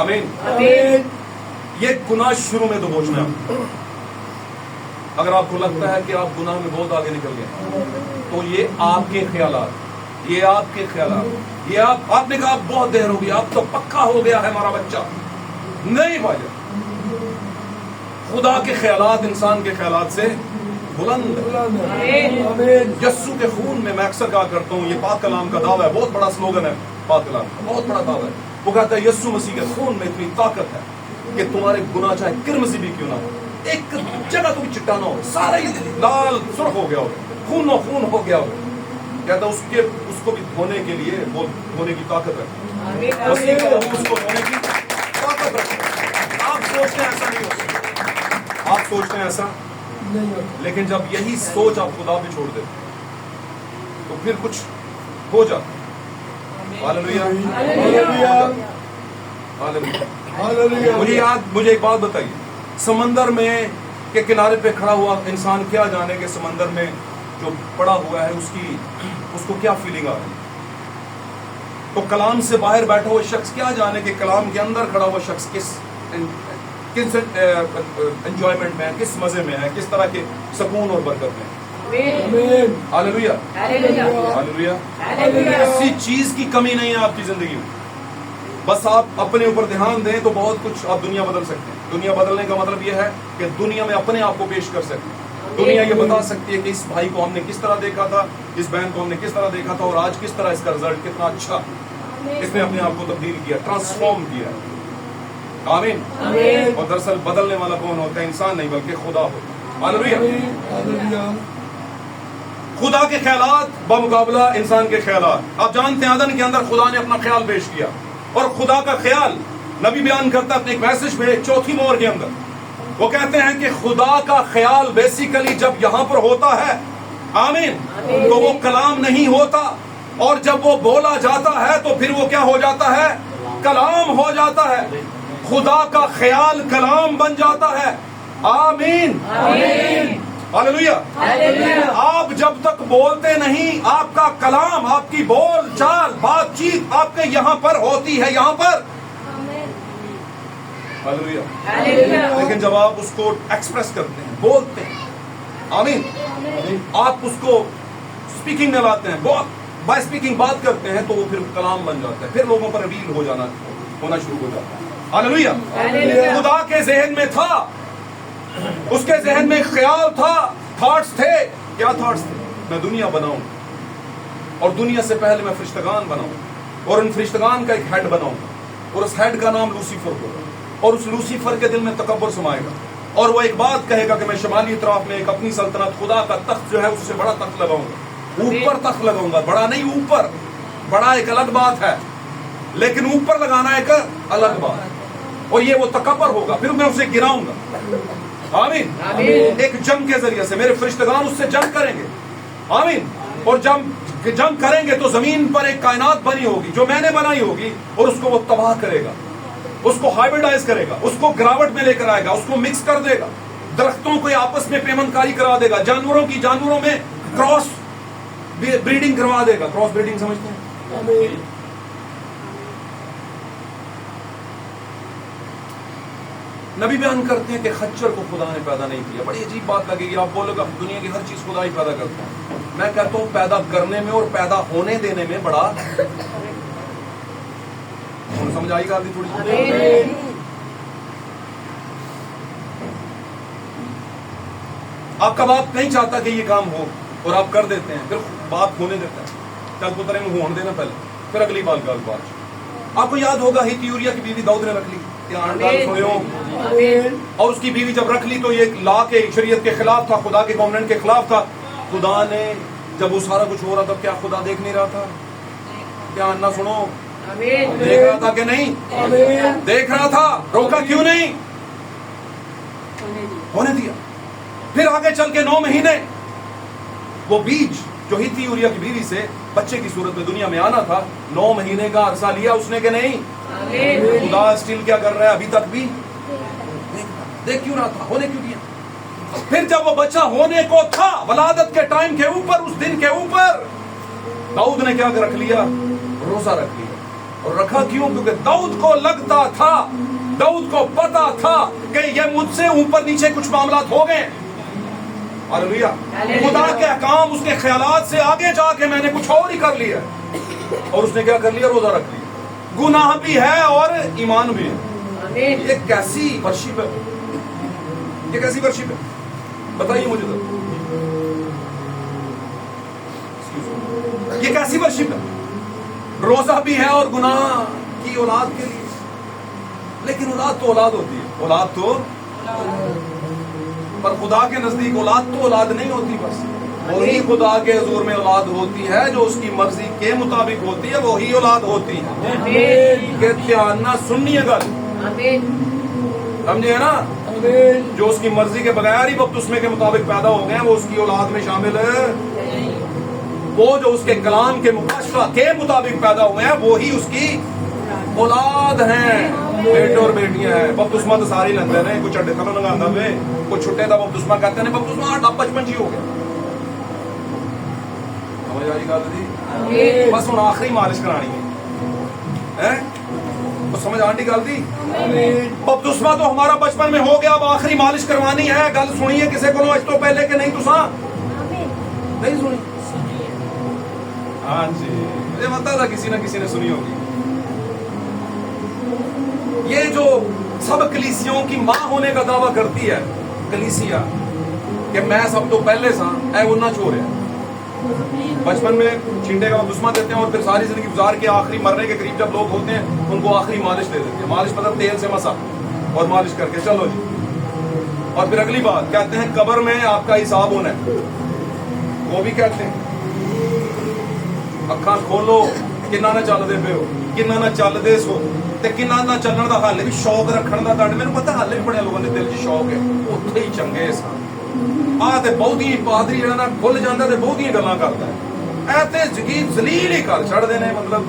آمین. یہ گناہ شروع میں دبوچنا ہے. اگر آپ کو لگتا ہے کہ آپ گناہ میں بہت آگے نکل گئے تو یہ آپ کے خیالات، یہ آپ کے خیالات، یہ آپ نے کہا آپ بہت دیر ہو گئی، آپ تو پکا ہو گیا ہے ہمارا بچہ. نہیں بھائی، خدا کے خیالات انسان کے خیالات سے بلند. یسوع کے خون میں اکثر کہا کرتا ہوں، یہ پاک کلام کا دعویٰ ہے، بہت بڑا سلوگن ہے پاک کلام کا، بہت بڑا دعویٰ ہے. وہ کہتا ہے یسوع مسیح کے خون میں اتنی طاقت ہے کہ تمہارے گناہ چاہے کرمزی بھی کیوں نہ ہو، ایک جگہ تو بھی چٹا نہ ہو، سارا ہی لال سرخ ہو گیا ہو، خون و خون ہو گیا ہو. کہتا ہے اس کو بھی دھونے کے لیے وہ دھونے کی طاقت ہے. مسیح کا خون اس کو دھونے کی طاقت ہے. آپ سوچتے ہیں ایسا نہیں ہو سکتا، آپ سوچتے ہیں ایسا نہیں ہو، لیکن جب یہی سوچ آپ خدا پہ چھوڑ دیتے تو پھر کچھ ہو جاتا. مجھے ایک بات بتائیے، سمندر میں کے کنارے پہ کھڑا ہوا انسان کیا جانے کہ سمندر میں جو پڑا ہوا ہے اس کو کیا فیلنگ آ رہی ہے. تو کلام سے باہر بیٹھا ہوا شخص کیا جانے کہ کلام کے اندر کھڑا ہوا شخص کس انجوائمنٹ میں ہے، کس مزے میں ہے، کس طرح کے سکون اور برکت میں. ہاللیلویا ہاللیلویا. کسی چیز کی کمی نہیں ہے آپ کی زندگی میں. بس آپ اپنے اوپر دھیان دیں تو بہت کچھ آپ دنیا بدل سکتے ہیں. دنیا بدلنے کا مطلب یہ ہے کہ دنیا میں اپنے آپ کو پیش کر سکتے ہیں. دنیا یہ بتا سکتی ہے کہ اس بھائی کو ہم نے کس طرح دیکھا تھا، اس بہن کو ہم نے کس طرح دیکھا تھا، اور آج کس طرح اس کا رزلٹ کتنا اچھا، اس نے اپنے آپ کو تبدیل کیا، ٹرانسفارم کیا. آمین. اور دراصل بدلنے والا کون ہوتا ہے؟ انسان نہیں بلکہ خدا ہوتا. ہاللیلویا. خدا کے خیالات بمقابلہ انسان کے خیالات. آپ جانتے ہیں عدن کے اندر خدا نے اپنا خیال پیش کیا، اور خدا کا خیال نبی بیان کرتا ہے اپنے ایک میسج میں 4 مہر کے اندر. وہ کہتے ہیں کہ خدا کا خیال بیسیکلی جب یہاں پر ہوتا ہے، آمین، تو وہ کلام نہیں ہوتا، اور جب وہ بولا جاتا ہے تو پھر وہ کیا ہو جاتا ہے؟ کلام ہو جاتا ہے. خدا کا خیال کلام بن جاتا ہے. آمین. ہاللیلویا. آپ جب تک بولتے نہیں، آپ کا کلام، آپ کی بول چال، بات چیت آپ کے یہاں پر ہوتی ہے، یہاں پر. ہاللیلویا. لیکن جب آپ اس کو ایکسپریس کرتے ہیں، بولتے ہیں، آمین، آپ اس کو اسپیکنگ میں لاتے ہیں، بائی اسپیکنگ بات کرتے ہیں، تو وہ پھر کلام بن جاتا ہے، پھر لوگوں پر ریویل ہونا شروع ہو جاتا ہے. ہاللیلویا. خدا کے ذہن میں تھا، اس کے ذہن میں خیال تھا، تھاٹس تھے. کیا تھاٹس تھے؟ میں دنیا بناؤں، اور دنیا سے پہلے میں فرشتگان بناؤں، اور ان فرشتگان کا ایک ہیڈ بناؤں، اور اس ہیڈ کا نام لوسیفر ہوگا، اور اس لوسیفر کے دل میں تکبر سمائے گا، اور وہ ایک بات کہے گا کہ میں شمالی اطراف میں ایک اپنی سلطنت، خدا کا تخت جو ہے اس سے بڑا تخت لگاؤں گا. اوپر تخت لگاؤں گا، بڑا نہیں، اوپر. بڑا ایک الگ بات ہے، لیکن اوپر لگانا ایک الگ بات ہے. اور یہ وہ تکبر ہوگا، پھر میں اسے گراؤں گا. آمین. ایک جنگ کے ذریعے سے میرے فرشتگان اس سے جنگ کریں گے. آمین. اور جب جنگ کریں گے تو زمین پر ایک کائنات بنی ہوگی جو میں نے بنائی ہوگی، اور اس کو وہ تباہ کرے گا، اس کو ہائبرڈائز کرے گا، اس کو گراوٹ میں لے کر آئے گا، اس کو مکس کر دے گا، درختوں کو آپس میں پیمند کاری کرا دے گا، جانوروں میں کراس بریڈنگ کروا دے گا. کراس بریڈنگ سمجھتے ہیں؟ نبی بیان کرتے ہیں کہ خچر کو خدا نے پیدا نہیں کیا. بڑی عجیب بات لگے گی، آپ بولو گا دنیا کی ہر چیز خدا ہی پیدا کرتا ہے. میں کہتا ہوں پیدا کرنے میں اور پیدا ہونے دینے میں بڑا سمجھ آئی گا تھوڑی. آپ کا باپ نہیں چاہتا کہ یہ کام ہو اور آپ کر دیتے ہیں، پھر باپ ہونے دیتا ہے. چل پتر میں ہونے دینا پہلے، پھر اگلی بات. آپ کو یاد ہوگا ہیتی یوریا کی بیوی داؤد نے رکھ لی، اور اس کی بیوی جب رکھ لی تو یہ لا کے شریعت کے خلاف تھا، خدا کے کانوننٹ کے خلاف تھا. خدا نے جب وہ سارا کچھ ہو رہا تھا، کیا خدا دیکھ نہیں رہا تھا؟ کیا انا سنو، دیکھ رہا تھا کہ نہیں؟ دیکھ رہا تھا. روکا کیوں نہیں؟ ہونے دیا. پھر آگے چل کے 9 مہینے وہ بیج جو ہیتی یوریا کی بیوی سے بچے کی صورت میں دنیا میں آنا تھا، 9 مہینے کا عرصہ لیا اس نے کہ نہیں؟ خدا اسٹل کیا کر رہا ہے ابھی تک بھی؟ دیکھ کیوں رہا تھا؟ ہونے کیوں دیا؟ फिर जब वो बच्चा होने को था, वलादत के टाइम के ऊपर, उस दिन के ऊपर दाऊद ने क्या रख लिया? रोजा रख लिया। और रखा क्यों? क्योंकि दाऊद को लगता था, दाऊद को पता था कि ये मुझसे ऊपर नीचे कुछ मामला हो गए। हालेलुया। खुदा के अहकाम, उसके ख्यालात से आगे जाके मैंने कुछ और ही कर लिया। और उसने क्या कर लिया? रोजा रख लिया। गुनाह भी है और ईमान भी है। ये कैसी वर्शिप है? ये कैसी वर्शिप है? बताइए मुझे तो, ये कैसी वर्शिप है? रोजा भी है और गुनाह की औलाद के लिए। लेकिन औलाद तो औलाद होती है, औलाद तो, पर खुदा के नजदीक औलाद तो औलाद नहीं होती। बस वही खुदा के हुजूर में औलाद होती है जो उसकी मर्जी के मुताबिक होती है, वही औलाद होती है। के ध्यान ना सुनिए गल, समझे ना? जो उसकी मर्जी के बगैर ही बपतिस्मे के मुताबिक पैदा हो गए, वो उसकी औलाद में शामिल है। वो जो उसके कलाम के मुकाशफा के मुताबिक पैदा हुए हैं, वो ही उसकी औलाद हैं। बेटे और बेटियां हैं। बपतिस्मा तो सारे लेंदे ने, कुछ अड्डे खलो लगांदा वे, कुछ छुट्टे दा बपतिस्मा कहते ने। बपतिस्मा 8-55 ही हो गया। समझ आई गल दी? बस हुण आखिरी मालिश करानी है, हैं? तो समझ आंटी गल दी? बपतिस्मा तो हमारा बचपन में हो गया, अब आखिरी मालिश करवानी है। गल सुनिए किसी को अज तो पहले कि नहीं? तुसा नहीं सुनी? हाँ जी, मुझे पता था किसी ना किसी ने सुनी होगी। ये जो सब कलीसियों की माँ होने का दावा करती है कलीसिया, कि मैं सब तो पहले सा, ऐ वो ना छोड़ है। बचपन में छींटे का बपतिस्मा देते हैं और फिर सारी जिंदगी गुजार के आखिरी मरने के करीब जब लोग होते हैं, उनको आखिरी मालिश दे देते हैं। मालिश मतलब तेल से मसा और मालिश करके चलो जी। और फिर अगली बात कहते हैं कब्र में आपका हिसाब होना है, वो भी कहते हैं। अखा खोलो, किन्ना ना चलदे पे हो, किन्ना ना चलदे सो, ते किन्ना ना चलण दा हाले भी शौक रखण दा। तुहाडे मैनूं पता हाले भी बड़े लोगों दे दिल 'च शौक है, उत्थे ही चंगे सन। आ ते बहुती पादरी जिहड़ा ना खुल जांदा ते बहुतियां गल्लां करदा है। ऐ ते जगीर जलील ही कर छड़दे ने। मतलब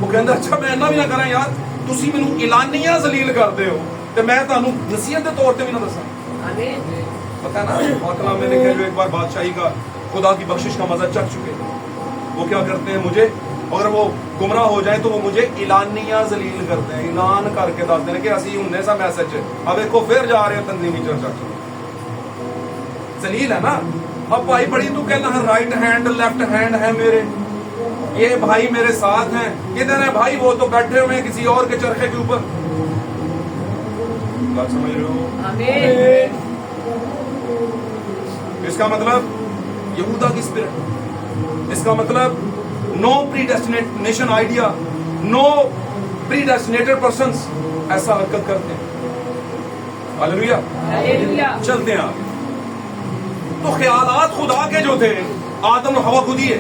वो कहंदा अच्छा मैं इन्ना भी ना करां यार, तुसीं मैनूं ऐलानिया जलील करदे हो ते मैं तुहानूं नसीहत दे तौर ते भी ना दसां। पता ना और कलाम में लिखा है, जो एक बार बादशाही का खुदा की बख्शिश का मजा चख चुके, वो क्या करते हैं? मुझे अगर वो गुमराह हो जाए तो वो मुझे ऐलानिया जलील करते हैं, ऐलान करके दसते हैं कि असी हुन्ने सा मैसेज अब देखो फिर जा रहे हैं तंजीमी चर्चा। जलील है ना। अब भाई बड़ी तू कहना है राइट हैंड लेफ्ट हैंड है मेरे, ये भाई मेरे साथ हैं, किधर है भाई? वो तो बैठे हुए हैं किसी और के चरखे के ऊपर। बात समझ रहे हो? आमीन। इसका मतलब यहूदा की स्पिरिट, इसका मतलब no predestination idea, no predestinated persons ऐसा हरकत करते हैं। हालेलुया, चलते हैं आप। तो ख्यालात खुदा के जो थे, आदम और हवा खुद ही है।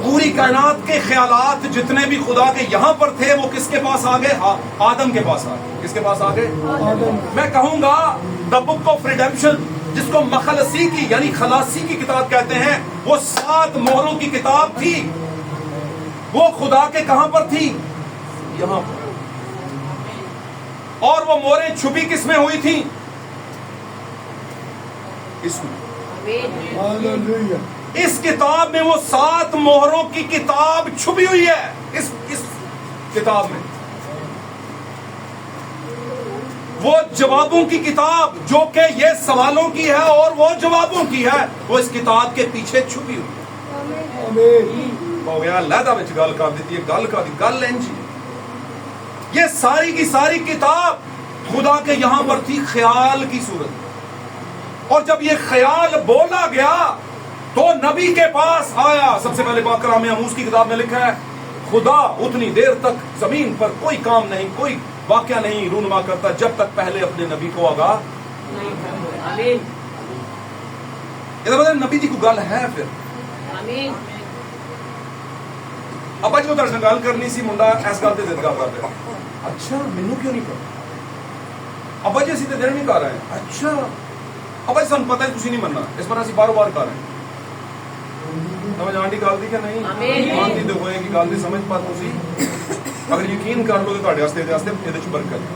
पूरी कायनात के ख्यालात जितने भी खुदा के यहाँ पर थे, वो किसके पास आ गए? आदम के पास आ गए। किसके पास आ गए? मैं कहूंगा द बुक ऑफ रिडेम्पशन, जिसको मखलसी की यानी खलासी की किताब कहते हैं, वो 7 मोहरों की किताब थी। वो खुदा के कहां पर थी? यहां पर। और वो मोहरें छुपी किस में हुई थी? इसमें। इस किताब में वो 7 मोहरों की किताब छुपी हुई है। इस किताब में वो जवाबों की किताब, जो कि ये सवालों की है और वो जवाबों की है, वो इस किताब के पीछे छुपी हुई है। हो गया लहदा विच गल कर दी, गल का दी गल इंज। ये सारी की सारी किताब खुदा के यहां पर थी ख्याल की सूरत। और जब ये ख्याल बोला गया तो नबी के पास आया। सबसे पहले बाकरा में आमूस की किताब में लिखा है, खुदा उतनी देर तक जमीन पर कोई काम नहीं, कोई वाक्या नहीं रूनुमा करता जब तक पहले अपने नबी को आगाह नहीं करता। नबी की कोई गल है फिर? अब जो तरह गल करनी सी, मुंडा इस गल से जिद करता, अच्छा मैनू क्यों नहीं पता? अब जी असीं तो दिन भी कर रहे हैं। अच्छा अब जी सानू पता है तुसीं नहीं मनना, इस पर असीं बारों बार कर रहे हैं। समझ आंटी गल दी कि नहीं? आंटी तो होएगी गल दी समझ, पर तुसीं अगर यकीन कर लो तो तुहाडे वास्ते इहदे च बरकत है।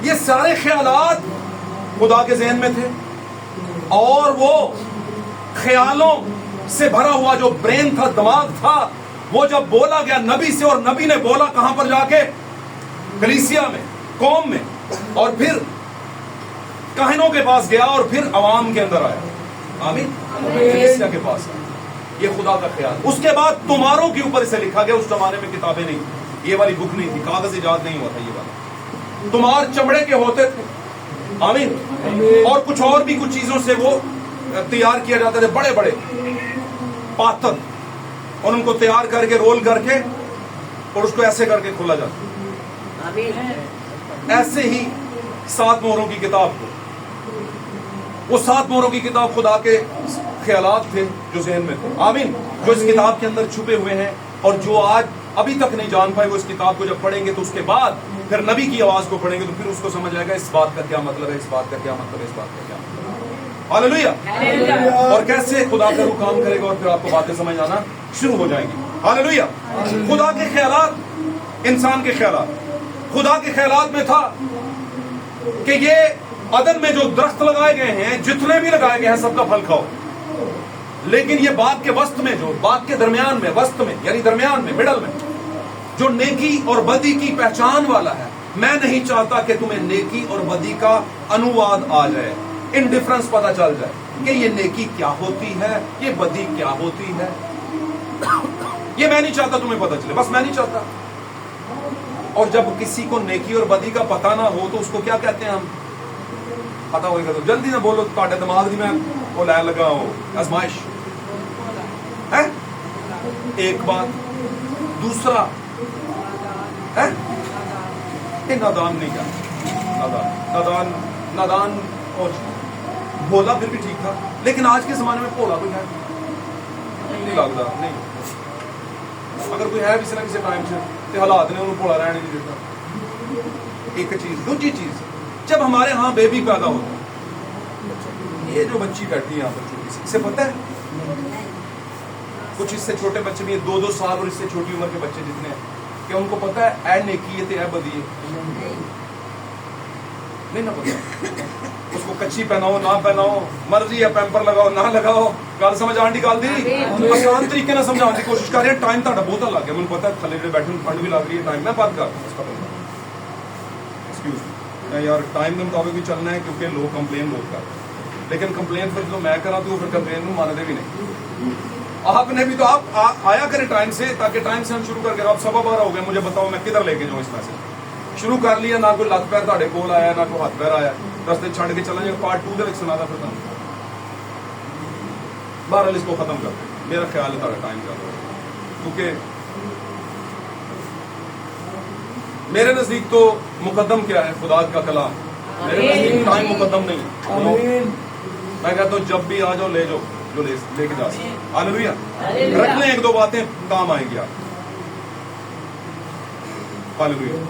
یہ سارے خیالات خدا کے ذہن میں تھے، اور وہ خیالوں سے بھرا ہوا جو برین تھا، دماغ تھا، وہ جب بولا گیا نبی سے، اور نبی نے بولا کہاں پر جا کے؟ کلیسیا میں، قوم میں، اور پھر کاہنوں کے پاس گیا، اور پھر عوام کے اندر آیا. آمین. کلیسیا کے پاس آیا. یہ خدا کا خیال. اس کے بعد تمہاروں کے اوپر اسے لکھا گیا. اس زمانے میں کتابیں نہیں، یہ والی بک نہیں تھی، کاغذ ایجاد نہیں ہوا تھا. یہ والا تمہار چمڑے کے ہوتے تھے. آمین. اور کچھ اور بھی کچھ چیزوں سے وہ تیار کیا جاتے تھے، بڑے بڑے پاتر، اور ان کو تیار کر کے رول کر کے اور اس کو ایسے کر کے کھولا جاتا. ایسے ہی 7 مہروں کی کتاب کو، وہ 7 مہروں کی کتاب خدا کے خیالات تھے جو ذہن میں تھے. آمین. جو اس کتاب کے اندر چھپے ہوئے ہیں، اور جو آج ابھی تک نہیں جان پائے، وہ اس کتاب کو جب پڑھیں گے تو اس کے بعد پھر نبی کی آواز کو پڑھیں گے تو پھر اس کو سمجھ آئے گا اس بات کا کیا مطلب ہے، اس بات کا کیا مطلب ہے، اس بات کا کیا مطلب ہے. ہاللیلویہ. اور کیسے خدا کا روح کام کرے گا، اور پھر آپ کو باتیں سمجھ آنا شروع ہو جائیں گی. ہاللیلویہ. خدا کے خیالات، انسان کے خیالات. خدا کے خیالات میں تھا کہ یہ عدن میں جو درخت لگائے گئے ہیں، جتنے بھی لگائے گئے ہیں، سب کا پھل کھاؤ. لیکن یہ باغ کے وسط میں، جو باغ کے درمیان میں، وسط میں یعنی درمیان میں، مڈل میں، جو نیکی اور بدی کی پہچان والا ہے، میں نہیں چاہتا کہ تمہیں نیکی اور بدی کا انواد آ جائے، انڈیفرنس پتہ چل جائے کہ یہ نیکی کیا ہوتی ہے، یہ بدی کیا ہوتی ہے. یہ میں نہیں چاہتا تمہیں پتہ چلے، بس میں نہیں چاہتا. اور جب کسی کو نیکی اور بدی کا پتہ نہ ہو تو اس کو کیا کہتے ہیں ہم؟ پتہ ہوئے گا تو جلدی نہ بولو، تھوڑے دماغ دی میں وہ لے لگا ہو آزمائش ہے. ایک بات. دوسرا ہے نادان نہیں کیا، نادان اور بولا پھر بھی ٹھیک تھا، لیکن آج کے زمانے میں بولا کوئی ہے نہیں لگتا. نہیں، اگر کوئی ہے کسی نہ کسی ٹائم سے تو حالات نے انہوں بولا رہنے نہیں دیتا. ایک چیز. دوسری چیز، جب ہمارے ہاں بیبی پیدا ہوتا ہے، یہ جو بچی بیٹھی ہے یہاں پر چھوٹی سی، اسے پتہ ہے کچھ اس سے چھوٹے بچے بھی ہیں، 2-2 سال اور اس سے چھوٹی عمر کے بچے جتنے ہیں، کہ ان کو پتہ ہے اے نیکی ہے اے بدی ہے؟ نہیں نہ پتہ. اس کو کچی پہناؤ نہ پہناؤ، مرضی ہے پیمپر لگاؤ نہ لگاؤ، گل سمجھ آنٹی گل دی آسان طریقے نہ سمجھانے کی کوشش کر رہے ہیں. ٹائم تھوڑا بہت لگ گیا، مجھے پتا ہے تھلے پہ بیٹھے ٹھنڈ بھی لگ رہی ہے. ٹائم میں بات کر ایکسکیوز یار، ٹائم کے مطابق بھی چلنا ہے کیونکہ لوگ کمپلین بہت کرتے ہیں، لیکن کمپلین پھر جو میں کرا تو پھر کمپلین کو مانتے بھی نہیں. آپ نے بھی تو آپ آیا کریں ٹائم سے، تاکہ ٹائم سے ہم شروع کر کے. آپ 12:15 ہو گئے، مجھے بتاؤ میں کدھر لے کے جاؤں اس میں سے. شروع کر لیا، نہ کوئی لت پیر تھوڑے کول آیا، نہ کوئی ہاتھ پیر آیا، رستے چھڑ کے چلا جائے. پارٹ 2 دے سنا تھا پھر بہرحال اس کو ختم کرتے. میرا خیال ہے تھوڑا ٹائم چل رہا ہے، کیونکہ میرے نزدیک تو مقدم کیا ہے؟ خدا کا کلام. میرے نزدیک ٹائم مقدم نہیں. میں کہتا ہوں جب بھی آ جاؤ لے جاؤ جو لے کے جا سکتے. ہاللیلویہ. رکھ لیں 1-2 باتیں کام آئیں گی آپ. ہاللیلویہ.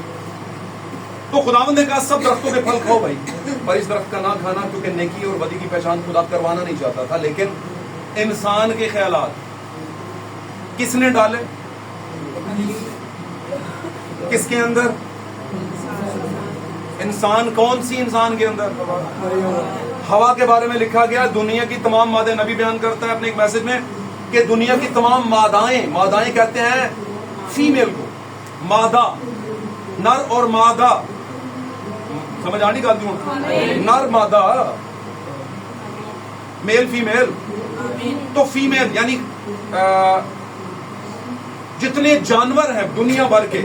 تو خداوند نے کہا سب درختوں کے پھل کھاؤ بھائی، پر اس درخت کا نہ کھانا، کیونکہ نیکی اور بدی کی پہچان خدا کروانا نہیں چاہتا تھا. لیکن انسان کے خیالات کس نے ڈالے؟ کس کے اندر؟ انسان. کون سی انسان کے اندر؟ ہوا کے بارے میں لکھا گیا دنیا کی تمام مادیں، نبی بیان کرتا ہے اپنے ایک میسج میں کہ دنیا کی تمام مادائیں کہتے ہیں فیمیل کو، مادہ، نر اور مادہ. سمجھ آنی گالتی ہوں؟ نر مادہ، میل فیمیل. تو فیمیل یعنی جتنے جانور ہیں دنیا بھر کے،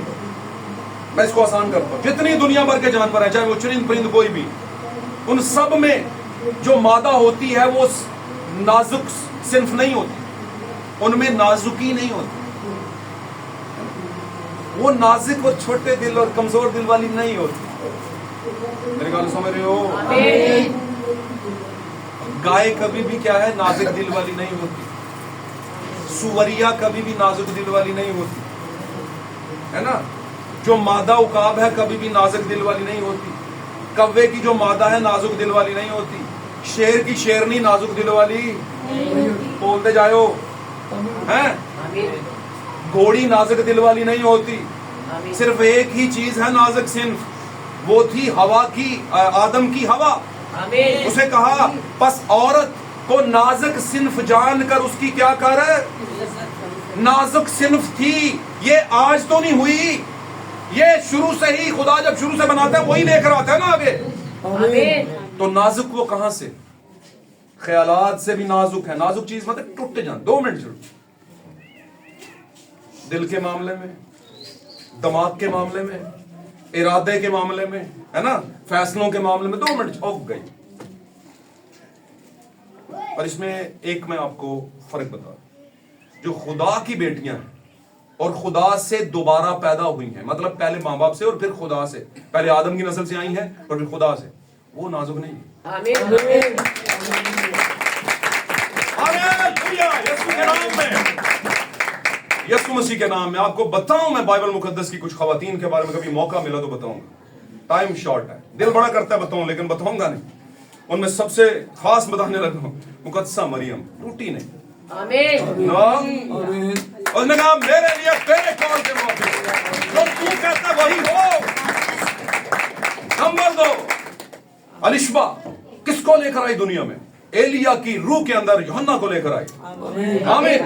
میں اس کو آسان کرتا ہوں، جتنی دنیا بھر کے جانور ہیں، چاہے وہ چرند پرند کوئی بھی، ان سب میں جو مادہ ہوتی ہے وہ نازک صنف نہیں ہوتی، ان میں نازکی نہیں ہوتی. وہ نازک اور چھوٹے دل اور کمزور دل والی نہیں ہوتی. میری گل سمجھ رہے ہو؟ گائے کبھی بھی کیا ہے؟ نازک دل والی نہیں ہوتی. سوریا کبھی بھی نازک دل والی نہیں ہوتی، ہے نا. جو مادہ عقاب ہے کبھی بھی نازک دل والی نہیں ہوتی. کوے کی جو مادہ ہے نازک دل والی نہیں ہوتی. شیر کی شیرنی نازک دل والی بولتے جاؤ ہیں. گھوڑی نازک دل والی نہیں ہوتی. صرف ایک ہی چیز ہے نازک صنف، वो थी हवा की, आदम की हवा। आमीन। उसे कहा बस औरत को नाजुक सिन्फ जानकर उसकी क्या कर, नाजुक सिन्फ थी, ये आज तो नहीं हुई, ये शुरू से ही, खुदा जब शुरू से बनाता है वही लेकर आता है ना आगे। आमीन। तो नाजुक वो कहां से, ख्यालात से भी नाजुक है। नाजुक चीज मतलब टूट जाए, 2 मिनट जरूर, दिल के मामले में, दिमाग के मामले में, इरादे के मामले में, है ना, फैसलों के मामले में 2 मिनट ऑफ गई। और इसमें एक मैं आपको फर्क बता दूं, जो खुदा की बेटियां हैं और खुदा से दोबारा पैदा हुई हैं, मतलब पहले माँ बाप से और फिर खुदा से, पहले आदम की नस्ल से आई हैं और फिर खुदा से, वो नाजुक नहीं है। आमीन। हालेलुया, यीशु के नाम में, यीशु मसीह के नाम में। आपको बताऊं मैं बाइबल मुकद्दस की कुछ खवातीन के बारे में, कभी मौका मिला तो बताऊंगा, टाइम शॉर्ट है, दिल बड़ा करता है बताऊं, लेकिन बताऊंगा नहीं। उनमें सबसे खास बताने लगा हूं मुकद्दसा मरियम, टूटी नहीं। आमीन। उसने कहा मेरे लिए तेरे कॉल के मौके तो तू कहता वही हो। नंबर 2, अलिशबा किसको लेकर आई दुनिया में? एलिया की रूह के अंदर यूहन्ना को लेकर आई। आमीन।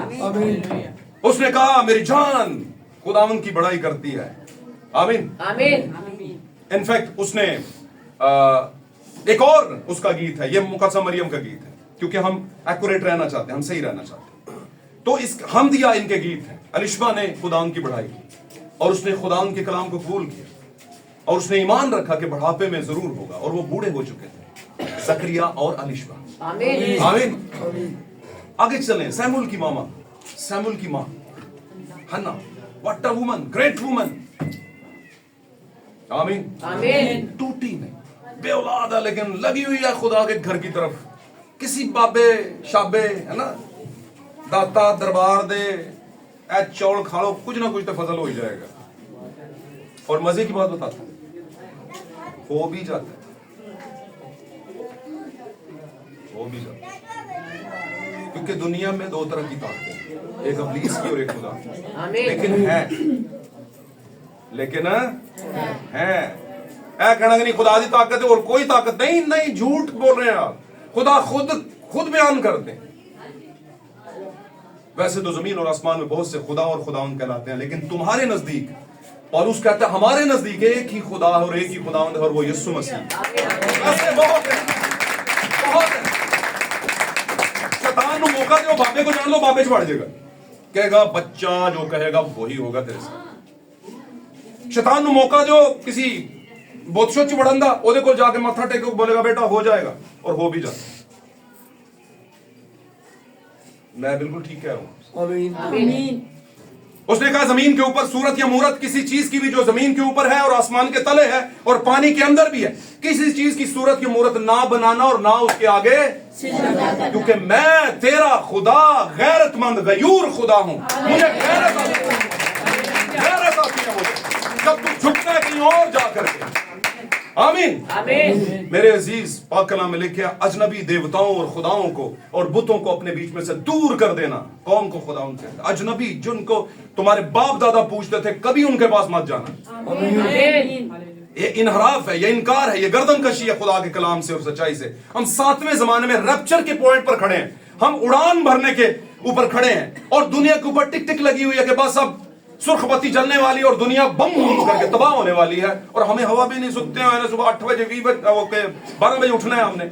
उसने कहा मेरी जान खुदावंद की बड़ाई करती है। आमीन। आमीन। इनफैक्ट उसने एक और उसका गीत है, ये मुकद्दसा मरियम का गीत है, क्योंकि हम एक्यूरेट रहना चाहते हैं, हम सही रहना चाहते हैं, तो इस हमदिया इनके गीत हैं। अलिशबा ने खुदावंद की बढ़ाई की और उसने खुदावंद के कलाम को कबूल किया और उसने ईमान रखा कि बढ़ापे में जरूर होगा, और वो बूढ़े हो चुके थे, जकरिया और अलिशबा। आमीन। आमीन। आगे चलें, सैमुअल की मामा, सैमुअल की मां Hannah, what a woman, great woman. आमीन। आमीन। टूटी नहीं, बेऔलाद है लेकिन लगी हुई है खुदा के घर की तरफ, किसी बाबे शाबे, है ना, दाता दरबार दे ऐ चौल खा लो, कुछ ना कुछ तो फसल हो ही जाएगा। और मजे की बात बताता हूं, हो भी जाता है, हो भी जाता है, क्योंकि दुनिया में 2 तरह की ताकतें हैं, एक इब्लीस की और एक खुदा की। आमीन। लेकिन है ऐ कहना कि नहीं खुदा की ताकत है और कोई ताकत नहीं, नहीं, झूठ बोल रहे हैं आप। खुदा खुद बयान करते हैं। वैसे तो जमीन और आसमान में बहुत से खुदा और खुदावंद कहलाते हैं, लेकिन तुम्हारे नजदीक पौलुस कहता है हमारे नजदीक एक ही खुदा और एक ही खुदावंद है, और वो यीशु मसीह। ऐसे बहुत है, बहुत है। शैतान को मौका दो, बाबे को जान लो, बाबे च बढ़ जाएगा, कहेगा बच्चा जो कहेगा वही होगा तेरे साथ। शैतान को मौका दो, किसी बोतशो च बढ़ंदा ओदे को जाके माथा टेको, बोलेगा बेटा हो जाएगा, और हो भी जाता। मैं बिल्कुल ठीक कह रहा हूं। आमीन। उसने कहा जमीन के ऊपर सूरत या मूरत किसी चीज की भी जो जमीन के ऊपर है और आसमान के तले है और पानी के अंदर भी है, किसी चीज की सूरत या मूरत ना बनाना और ना उसके आगे, क्योंकि मैं तेरा खुदा गैरतमंद गयूर खुदा हूं, मुझे गैरत आती है मुझे जब तू झुकता है कहीं और जाकर के। आमीन। आमीन। मेरे अजीज, पाक कलाम में लिखा अजनबी देवताओं और खुदाओं को और बुतों को अपने बीच में से दूर कर देना। कौम को खुदाओं कहते हैं, अजनबी जिनको तुम्हारे बाप दादा पूछते थे, कभी उनके पास मत जाना। आमीन। ये इनहराफ है, ये इनकार है, ये गर्दन कशी है खुदा के कलाम से और सच्चाई से। हम 7वें जमाने में रैप्चर के पॉइंट पर खड़े हैं, हम उड़ान भरने के ऊपर खड़े हैं और दुनिया के ऊपर टिक टिक लगी हुई है कि बस अब सुर्ख बत्ती जलने वाली और दुनिया बम करके तबाह होने वाली है, और हमें हवा भी नहीं सुनते हैं। सुबह 8 बजे 12 बजे उठना है हमने।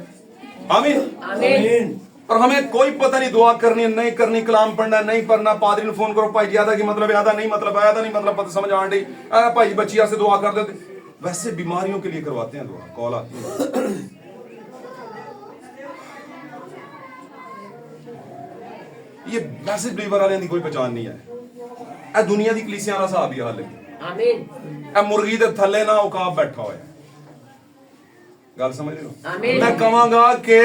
आमीन। आमीन। और हमें कोई पता नहीं दुआ करनी है नहीं करनी, कलाम पढ़ना नहीं पढ़ना, पादरी ने फोन करो भाई ज्यादा की मतलब आधा नहीं मतलब आया था नहीं मतलब पता समझ आंटी भाई बच्चिया से दुआ कर देते। वैसे बीमारियों के लिए करवाते हैं दुआ, कॉल आती है। ये वैसे बिलीवर वाले की कोई पहचान नहीं है। ए दुनिया की कलीसियां वाला साहब ही हाल है। आमीन। ए मुर्गी दे थले ना उकाब बैठा होया, गल समझ रहे हो? आमीन। मैं कहांगा कि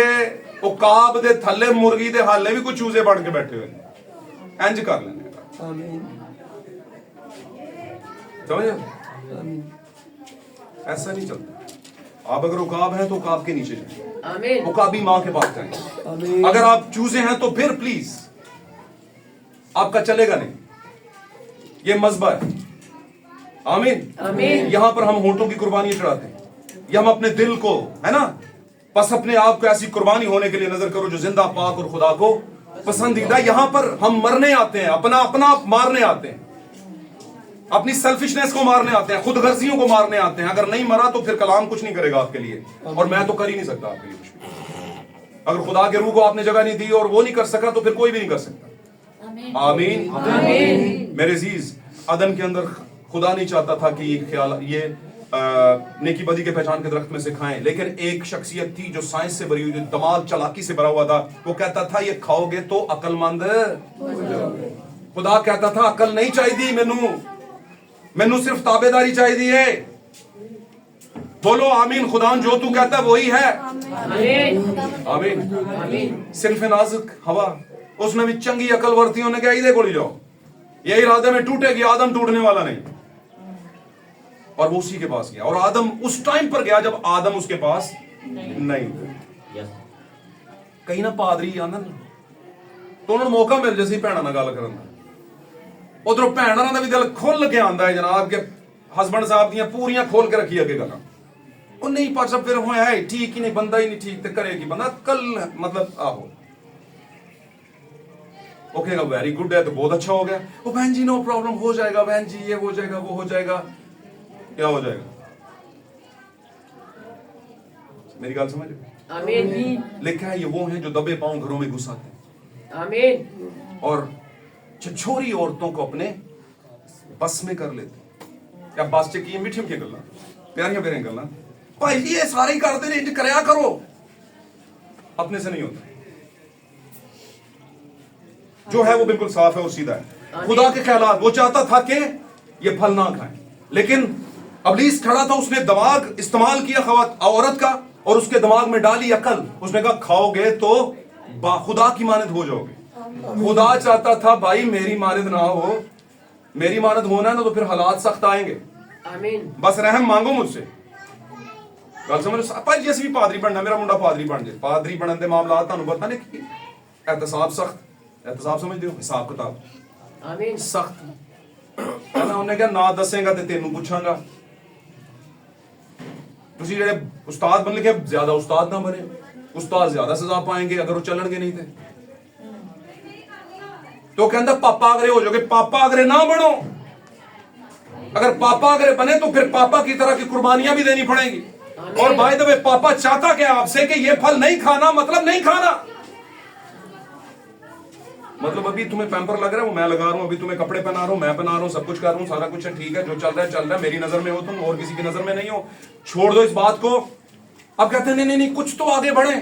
उकाब दे थले मुर्गी दे हाले भी कुछ चूजे बन के बैठे हुए हैं, इंज कर लेने का। समझ ऐसा नहीं चलता। आप अगर उकाब हैं तो उकाब के नीचे जाए, आमीन। उकाबी मां के पास जाए। अगर आप चूजे हैं तो फिर प्लीज आपका चलेगा नहीं, ये मजबा है। आमीन। आमीन। यहां पर हम होंठों की कुर्बानी चढ़ाते हैं, ये हम अपने दिल को, है ना, बस अपने आप को ऐसी कुर्बानी होने के लिए नजर करो जो जिंदा, पाक और खुदा को पसंदीदा। यहां पर हम मरने आते हैं, अपना अपना मारने आते हैं, अपनी सेल्फिशनेस को मारने आते हैं, खुद गर्जियों को मारने आते हैं। अगर नहीं मरा तो फिर कलाम कुछ नहीं करेगा आपके लिए, और मैं तो कर ही नहीं सकता आपके लिए कुछ भी। अगर खुदा के रूह को आपने जगह नहीं दी और वो नहीं कर सका तो फिर कोई भी नहीं कर सकता। आमीन। मेरे अजीज, अदन के अंदर खुदा नहीं चाहता था कि ख्याल ये नेकी बदी के पहचान के दरख्त में से खाएं, लेकिन एक शख्सियत थी जो साइंस से भरी हुई, जो दिमाग चालाकी से भरा हुआ था। वो कहता था ये खाओगे तो अकलमंद हो जाओगे। खुदा कहता था अकल नहीं चाहिए मैनू सिर्फ ताबेदारी चाहिए। बोलो आमीन। खुदा जो तू कहता है वही है। आमीन। सिर्फ नाजुक हवा, उसने भी चंगी अकल वर्ती, उन्हें क्या इधे को ले जाओ, ये इरादे में टूटेगी, आदम टूटने वाला नहीं। और वो उसी के पास गया, और आदम उस टाइम पर गया जब आदम उसके पास नहीं था। कहीं ना पादरी आंदा तो उन्होंने मौका मिल जैसे भैणा नाल गल करन दा, उधरों भैणां दा भी दिल खुल के आंदा है जनाब के हसबैंड साहब दियां पूरियां खोल के रखी अगे गल्लां। ਉਹ नहीं पर सब फिर होया है ठीक ही नहीं, बंदा ही नहीं ठीक, तो करेगी बंदा कल, मतलब आहो वो कहेगा वेरी गुड है तो बहुत अच्छा हो गया। वो बहन जी नो प्रॉब्लम, हो जाएगा बहन जी, ये हो जाएगा वो हो जाएगा। क्या हो जाएगा? मेरी बात समझ? आमीन। लिखा है ये वो हैं जो दबे पांव घरों में घुसाते हैं। आमीन। और छिछोरी औरतों को अपने बस में कर लेते। क्या बस च की मिठी मिठी गल्लां, प्यारियां प्यारियां गल्लां, भाई जी ये सारे ही करते ने, इंज करया करो। अपने से नहीं होता, जो है वो बिल्कुल साफ है और सीधा है। खुदा के ख्यालात, वो चाहता था कि ये फल ना खाएं, लेकिन अबलीस खड़ा था, उसने दिमाग इस्तेमाल किया औरत का, और उसके दिमाग में डाली अकल। उसने कहा खाओगे तो खुदा की मानद हो जाओगे। खुदा चाहता था भाई मेरी मानद ना हो, मेरी मानद होना है ना तो फिर हालात सख्त आएंगे। आमीन। बस रहम मांगो मुझसे। गल समझ? भाई जी असं भी पादरी बनना, मेरा मुंडा पादरी बन जाए, पादरी बनने के मामला तुहानू पता नहीं कि एहतसाब सख्त, एहतसाब समझते हो, हिसाब किताब आमीन सख्त है ना। उन्हें क्या ना दसेगा तो तेनू पूछांगा। तुसी जेड़े उस्ताद बन के ज्यादा उस्ताद ना बने, उस्ताद ज्यादा सजा पाएंगे अगर वो चलणगे नहीं थे। तो कहता पापा अगरे हो जाओगे, पापा अगरे ना बनो। अगर पापा अगरे बने तो फिर पापा की तरह की कुर्बानियां भी देनी पड़ेंगी। और बाय द वे पापा चाहता क्या आपसे कि ये फल नहीं खाना, मतलब नहीं खाना, मतलब अभी तुम्हें पैम्पर लग रहा है वो मैं लगा रहा हूं, अभी तुम्हें कपड़े पहना रहा हूं मैं पहना रहा हूं, सब कुछ कर रहा हूं, सारा कुछ है, ठीक है, जो चल रहा है, मेरी नजर में हो तुम और किसी की नजर में नहीं हो, छोड़ दो इस बात को। अब कहते हैं नहीं नहीं कुछ तो आगे बढ़े,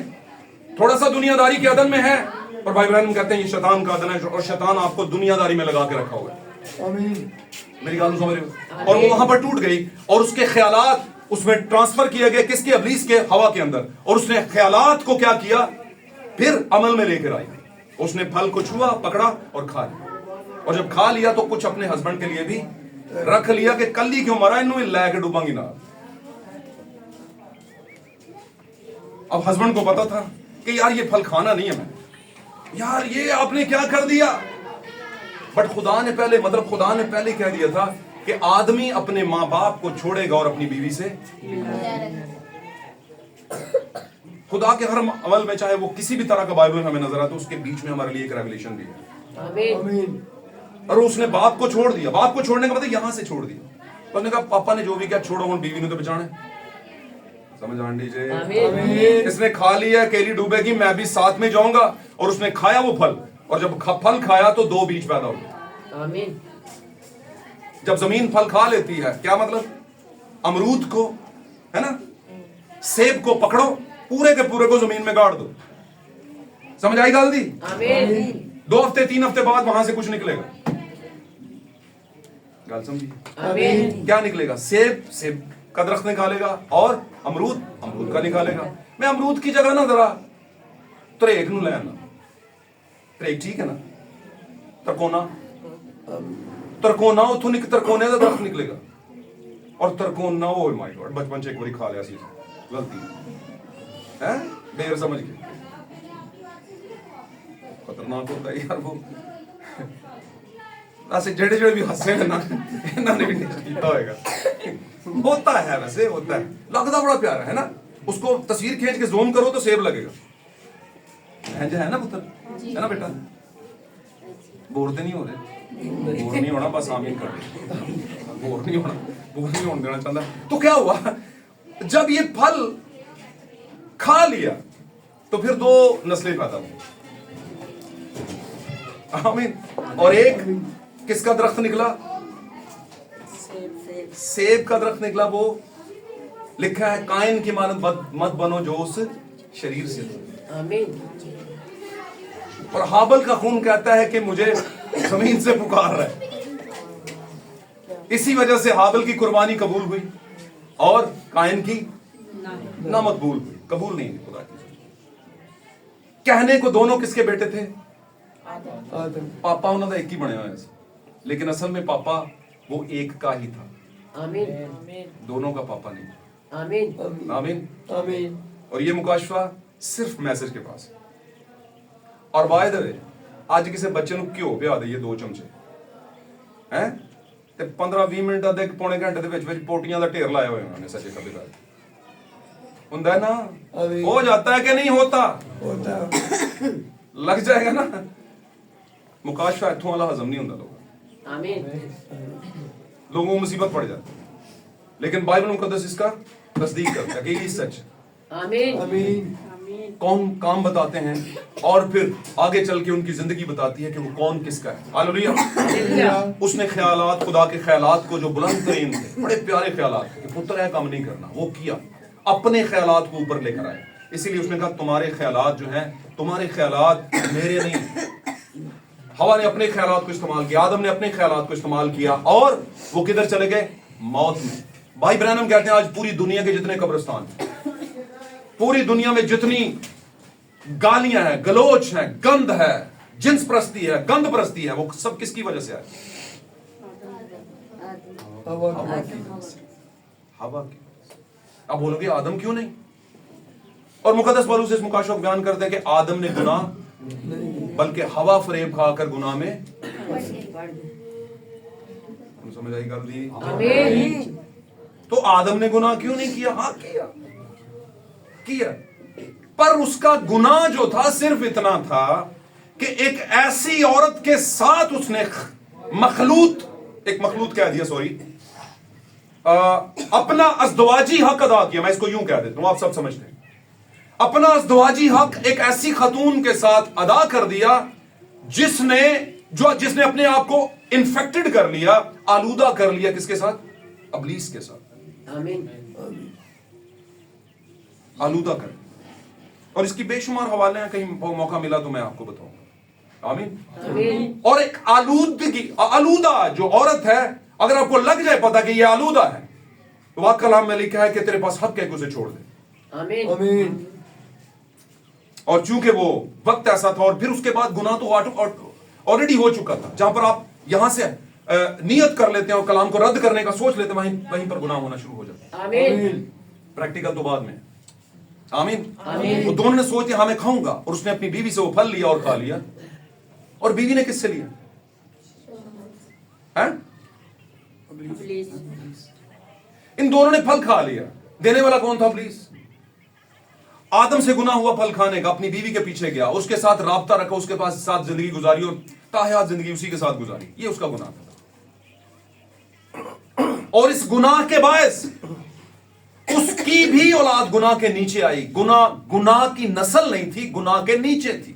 थोड़ा सा दुनियादारी के अदन में है। और भाई बहन कहते हैं ये शैतान का अदन है, और शैतान आपको दुनियादारी में लगा के रखा हुआ है। आमीन। मेरी बात समझ रहे हो? और वो वहां पर टूट गई, और उसके ख्यालात उसमें ट्रांसफर किया गया, किसके? अबलीस के हवा के अंदर। और उसने ख्यालात को क्या किया? फिर अमल में लेकर आई। उसने फल को छुआ, पकड़ा और खा लिया। और जब खा लिया तो कुछ अपने हस्बैंड के लिए भी रख लिया कि कल ही क्यों मरा, इन्हों लैके डूबांगी ना। अब हस्बैंड को पता था कि यार ये फल खाना नहीं है, मैं यार ये आपने क्या कर दिया। बट खुदा ने पहले, मतलब खुदा ने पहले कह दिया था कि आदमी अपने माँ बाप को छोड़ेगा और अपनी बीवी से। खुदा के हर अमल में, चाहे वो किसी भी तरह का बाइबल में हमें नजर आता है, उसके बीच में हमारे लिए एक रेवलेशन भी है। आमीन। और उसने बाप को छोड़ दिया। बाप को छोड़ने का मतलब यहां से छोड़ दिया। उसने कहा पापा ने जो भी किया छोड़ो, हम बीवी ने तो बचाना है। समझ आंटी जी? इसने खा लिया, केली डूबेगी, मैं भी साथ में जाऊंगा। और उसने खाया वो फल, और जब फल खाया तो दो बीज पैदा हुए। आमीन। जब जमीन फल खा लेती है, क्या मतलब? अमरूद को, है ना, सेब को पकड़ो, पूरे के पूरे को जमीन में गाड़ दो। समझ आई गल दी? आमीन। 2 हफ्ते 3 हफ्ते बाद वहां से कुछ निकलेगा। गल समझी? आमीन। क्या निकलेगा? सेब का दरख्त निकालेगा, और अमरूद का निकालेगा। मैं अमरूद की जगह ना जरा तरेक नू ले आना। तरेक ठीक है ना, तरकोना उथों तरकोने का दरख्त निकलेगा। और तरकोना, ओ माय गॉड, बचपन से एक बारी खा लिया सी, गलती है, देर समझ के, खतरनाक होता है यार वो। ऐसे जेड़े भी हंसे ना, इन्होंने भी नहीं किया होगा। ہوتا ہے ویسے ہوتا ہے, لگتا بڑا پیارا ہے نا, اس کو تصویر کھینچ کے زوم کرو تو سیب لگے گا. ہے نا پتر, ہے نا بیٹا, بورتے نہیں ہو رہے, بور نہیں ہونا, بس آمین کر دے, بور نہیں ہونا دینا چاہتا. تو کیا ہوا, جب یہ پھل کھا لیا تو پھر 2 نسلیں پیدا ہوئی. آمین. اور ایک کس کا درخت نکلا, سیب کا درخت نکلا. وہ لکھا ہے قائن کی مانند مت بنو جو اس شریر سے تھا. آمین. اور ہابل کا خون کہتا ہے کہ مجھے زمین سے پکار رہا ہے. اسی وجہ سے ہابل کی قربانی قبول ہوئی اور قائن کی نامقبول ہوئی, قبول نہیں ہوئی خدا کی. کہنے کو دونوں کس کے بیٹے تھے, پاپا انہوں نے ایک ہی بنے ہوئے, لیکن اصل میں پاپا وہ ایک کا ہی تھا. آمین. دونوں کا پاپا نہیں. آمین. آمین. آمین. اور یہ مکاشفہ صرف میسج کے پاس. اور بائی دا وے اج کسی بچے نو گھیو پیا دئیے 2 چمچے ہیں تے 15-20 منٹ ادھے پونے گھنٹے دے وچ وچ پوٹیاں دا ڈھیر لایا ہوئے انہوں نے سچے کبھی بار ہوندا ہے نا, ہو جاتا ہے کہ نہیں ہوتا, لگ جائے گا نا. مکاشفہ اتھوں والا ہضم نہیں ہوندا لوگوں. آمین. لوگوں کو مصیبت پڑ جاتی, لیکن بائبل مقدس اس کا تصدیق کرتا ہے کہ یہ سچ ہے. آمین. آمین. کون کام بتاتے ہیں اور پھر آگے چل کے ان کی زندگی بتاتی ہے کہ وہ کون کس کا ہے. ہاللیلویہ. اس نے خیالات, خدا کے خیالات کو جو بلند ترین تھے, بڑے پیارے خیالات کہ پتر ہے کام نہیں کرنا, وہ کیا, اپنے خیالات کو اوپر لے کر آئے. اسی لیے اس نے کہا تمہارے خیالات جو ہیں, تمہارے خیالات میرے نہیں. ہوا نے اپنے خیالات کو استعمال کیا, آدم نے اپنے خیالات کو استعمال کیا, اور وہ کدھر چلے گئے, موت میں. بھائی برانم کہتے ہیں آج پوری دنیا کے جتنے قبرستان, پوری دنیا میں جتنی گالیاں ہیں, گلوچ ہیں, گند ہے, جنس پرستی ہے, گند پرستی ہے, وہ سب کس کی وجہ سے آئے, ہوا کی. اب بولو گے آدم کیوں نہیں, اور مقدس پولس اس مکاشفہ کو بیان کرتے ہیں کہ آدم نے گناہ بلکہ ہوا فریب کھا کر گناہ میں سمجھ آئی گل دی. آمین. تو آدم نے گناہ کیوں نہیں کیا, ہاں کیا, پر اس کا گناہ جو تھا صرف اتنا تھا کہ ایک ایسی عورت کے ساتھ اس نے ایک مخلوط کہہ دیا, سوری, اپنا ازدواجی حق ادا کیا. میں اس کو یوں کہہ دیتا ہوں, آپ سب سمجھتے ہیں. اپنا ازدواجی حق ایک ایسی خاتون کے ساتھ ادا کر دیا جس نے اپنے آپ کو انفیکٹڈ کر لیا, آلودہ کر لیا. کس کے ساتھ, ابلیس کے ساتھ. آمین. آلودہ کر. اور اس کی بے شمار حوالے ہیں, کہیں موقع ملا تو میں آپ کو بتاؤں گا. آمین. آمین. اور ایک آلودہ جو عورت ہے, اگر آپ کو لگ جائے پتا کہ یہ آلودہ ہے, تو واقع کلام میں لکھا ہے کہ تیرے پاس حق ہے کہ اسے چھوڑ دے. آمین. آمین. اور چونکہ وہ وقت ایسا تھا, اور پھر اس کے بعد گناہ تو آلریڈی ہو چکا تھا. جہاں پر آپ یہاں سے نیت کر لیتے ہیں اور کلام کو رد کرنے کا سوچ لیتے ہیں, وہیں پر گناہ ہونا شروع ہو جاتا ہے. آمین. پریکٹیکل تو بعد میں. آمین. آمین. وہ دونوں نے سوچ لیا ہاں میں کھاؤں گا, اور اس نے اپنی بیوی سے وہ پھل لیا اور کھا لیا. اور بیوی نے کس سے لیا, ان دونوں نے پھل کھا لیا. دینے والا کون تھا, ابلیس. آدم سے گناہ ہوا پھل کھانے کا, اپنی بیوی کے پیچھے گیا, اس کے ساتھ رابطہ رکھا, اس کے پاس ساتھ زندگی گزاری اور تاحیات زندگی اسی کے ساتھ گزاری. یہ اس کا گناہ تھا. اور اس گناہ کے باعث اس کی بھی اولاد گناہ کے نیچے آئی. گناہ کی نسل نہیں تھی, گناہ کے نیچے تھی.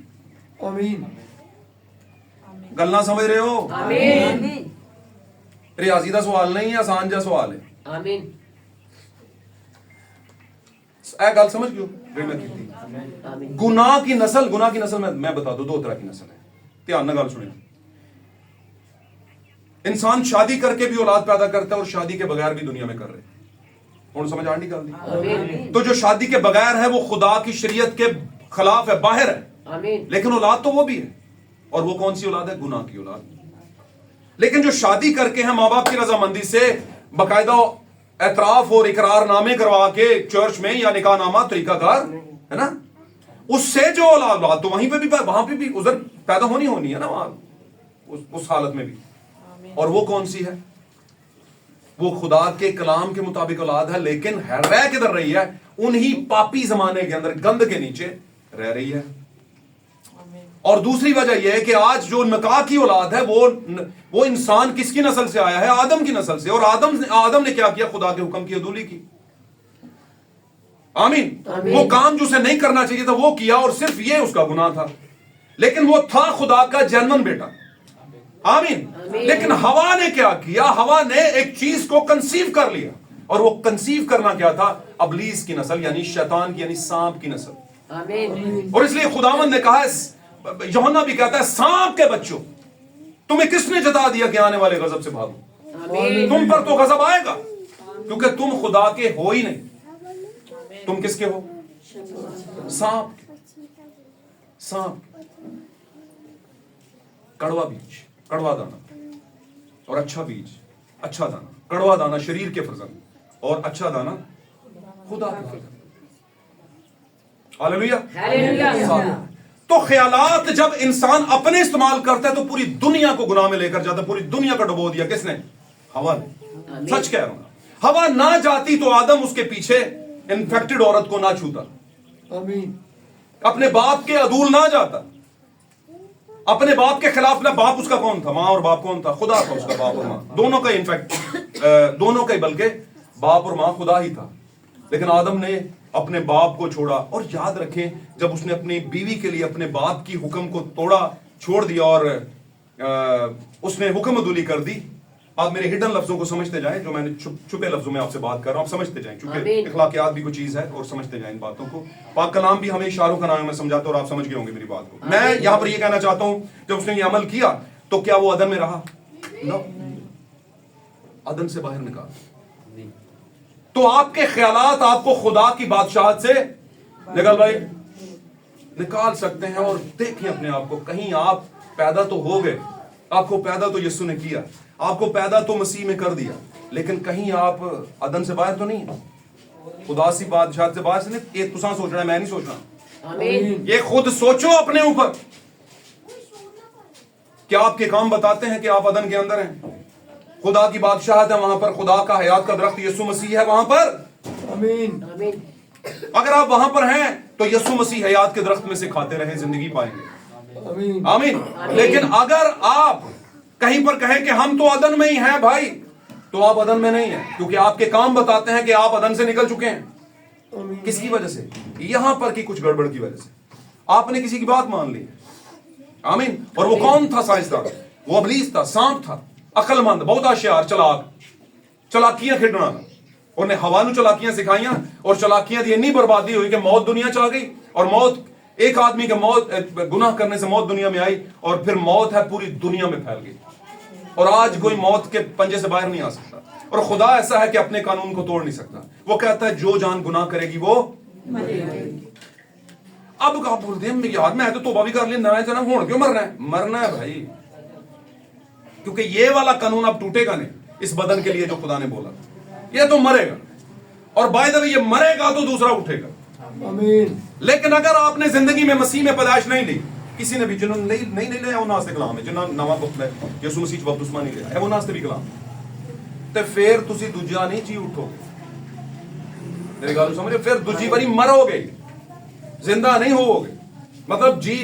آمین. گل نہ سمجھ رہے ہو, آمین. ریاضی کا سوال نہیں ہے, آسان جا سوال ہے. آمین. اے گل سمجھ گئے آمین. گناہ کی نسل میں بتا دوں 2 طرح کی نسل ہے. دھیان نہ گل سنیں. انسان شادی کر کے بھی اولاد پیدا کرتا ہے اور شادی کے بغیر بھی دنیا میں کر رہے ہیں. ہوں سمجھ آنی گل دی. آمین. تو جو شادی کے بغیر ہے وہ خدا کی شریعت کے خلاف ہے, باہر ہے, آمین. لیکن اولاد تو وہ بھی ہے. اور وہ کون سی اولاد ہے, گناہ کی اولاد. لیکن جو شادی کر کے ہیں ماں باپ کی رضامندی سے, باقاعدہ اعتراف اور اقرار نامے کروا کے چرچ میں, یا نکاح نامہ طریقہ کار ہے نا, اس سے جو اولاد تو وہیں پہ بھی, وہاں پہ بھی ادھر پیدا ہونی ہے نا, وہاں اس حالت میں بھی. اور وہ کون سی ہے, وہ خدا کے کلام کے مطابق اولاد ہے، لیکن رہ کدھر رہی ہے؟ انہی پاپی زمانے کے اندر گند کے نیچے رہ رہی ہے۔ اور دوسری وجہ یہ ہے کہ آج جو نکاح کی اولاد ہے وہ انسان کس کی نسل سے آیا ہے؟ آدم کی نسل سے۔ اور آدم نے کیا کیا؟ خدا کے حکم کی عدولی کی۔ آمین۔ وہ کام جو اسے نہیں کرنا چاہیے تھا وہ کیا، اور صرف یہ اس کا گناہ تھا، لیکن وہ تھا خدا کا جنن بیٹا۔ آمین۔ لیکن ہوا نے کیا کیا؟ ہوا نے ایک چیز کو کنسیو کر لیا، اور وہ کنسیو کرنا کیا تھا؟ ابلیس کی نسل، یعنی شیطان کی، یعنی سانپ کی نسل۔ آمین۔ اور اس لیے خداوند نے کہا ہے، یوحنا بھی کہتا ہے، سانپ کے بچوں، تمہیں کس نے جتا دیا کہ آنے والے غضب سے بھاگو؟ آمین۔ تم پر تو غضب آئے گا، کیونکہ تم خدا کے ہو ہی نہیں۔ تم کس کے ہو؟ سانپ۔ سانپ، کڑوا بیج، کڑوا دانا، اور اچھا بیج، اچھا دانا۔ کڑوا دانا شریر کے فرزند، اور اچھا دانا خدا کے فرزند۔ ہاللیلویہ۔ ہاللیلویہ۔ تو خیالات جب انسان اپنے استعمال کرتا ہے تو پوری دنیا کو گناہ میں لے کر جاتا ہے۔ پوری دنیا کا ڈبو دیا کس نے؟ ہوا نے۔ سچ کہہ رہا ہوں، ہوا نہ جاتی تو آدم اس کے پیچھے انفیکٹڈ عورت کو نہ چھوتا، اپنے باپ کے عدول نہ جاتا، اپنے باپ کے خلاف نہ۔ باپ اس کا کون تھا؟ ماں اور باپ کون تھا؟ خدا تھا اس کا باپ اور ماں دونوں کا، انفیکٹ دونوں کا، بلکہ باپ اور ماں خدا ہی تھا۔ لیکن آدم نے اپنے باپ کو چھوڑا، اور یاد رکھیں جب اس نے اپنی بیوی کے لیے اپنے باپ کی حکم کو توڑا، چھوڑ دیا، اور اس نے حکم عدولی کر دی۔ آپ میرے ہڈن لفظوں کو سمجھتے جائیں، جو میں نے چھپے لفظوں میں آپ سے بات کر رہا ہوں، آپ سمجھتے جائیں، کیونکہ اخلاقیات بھی کوئی چیز ہے، اور سمجھتے جائیں ان باتوں کو۔ پاک کلام بھی ہمیں اشاروں کا نام میں سمجھاتا، اور آپ سمجھ گئے ہوں گے میری بات کو۔ میں یہاں پر یہ کہنا چاہتا ہوں، جب اس نے یہ عمل کیا تو کیا وہ عدن میں رہا؟ نو، عدن سے باہر نکال۔ تو آپ کے خیالات آپ کو خدا کی بادشاہت سے نکال سکتے ہیں۔ اور دیکھیں اپنے آپ کو، کہیں آپ پیدا تو ہو گئے، آپ کو پیدا تو یسوع نے کیا، آپ کو پیدا تو مسیح میں کر دیا، لیکن کہیں آپ عدن سے باہر تو نہیں ہیں، خدا سی بادشاہت سے باہر سے نہیں۔ یہ تساں سوچ رہا ہے، میں نہیں سوچ رہا۔ آمین۔ یہ خود سوچو اپنے اوپر، کیا آپ کے کام بتاتے ہیں کہ آپ عدن کے اندر ہیں؟ خدا کی بادشاہت ہے وہاں پر، خدا کا حیات کا درخت یسوع مسیح ہے وہاں پر۔ آمین۔ اگر آپ وہاں پر ہیں تو یسوع مسیح حیات کے درخت میں سے کھاتے رہیں، زندگی پائیں گے۔ آمین۔ لیکن اگر آپ کہیں پر کہیں کہ ہم تو عدن میں ہی ہیں بھائی، تو آپ عدن میں نہیں ہیں، کیونکہ آپ کے کام بتاتے ہیں کہ آپ عدن سے نکل چکے ہیں۔ کس کی وجہ سے؟ یہاں پر کی کچھ گڑبڑ کی وجہ سے آپ نے کسی کی بات مان لی۔ آمین۔ اور وہ کون تھا؟ سائنسدان، وہ ابلیس تھا، سانپ تھا، عقل مند، بہت ہوشیار، چلاکیاں کھیڈنا۔ انہوں نے ہوا نو چلاکیاں سکھائیاں، اور چلاکیاں دی اتنی بربادی ہوئی کہ موت دنیا چ آ گئی، اور موت ایک آدمی کے موت، گناہ کرنے سے موت دنیا میں آئی، اور پھر موت ہے پوری دنیا میں پھیل گئی، اور آج کوئی موت کے پنجے سے باہر نہیں آ سکتا۔ اور خدا ایسا ہے کہ اپنے قانون کو توڑ نہیں سکتا، وہ کہتا ہے جو جان گناہ کرے گی وہ اب آپ بولتے ہیں یار میں تو توبہ بھی کر لی، نہ جنا ہون کیوں مرنا ہے؟ مرنا ہے بھائی، کیونکہ یہ والا قانون اب ٹوٹے گا نہیں اس بدن کے لیے جو خدا نے بولا، یہ تو مرے گا، اور بائی دا وے یہ مرے گا تو دوسرا اٹھے گا۔ آمین۔ لیکن اگر آپ نے زندگی میں مسیح میں پیدائش نہیں لی، کسی نے بھی جنہوں نے نہیں لیا وہ ناستے کلام ہے، جنہوں نے نواں بخت ہے یسوع مسیح بپتسمہ نہیں لیا ہے، وہ ناستے بھی کلام تے پھر تسی دوجا نہیں جی اٹھو گے، میری گل سمجھو، پھر دوجی باری مرو گے، زندہ نہیں ہو گے، مطلب جی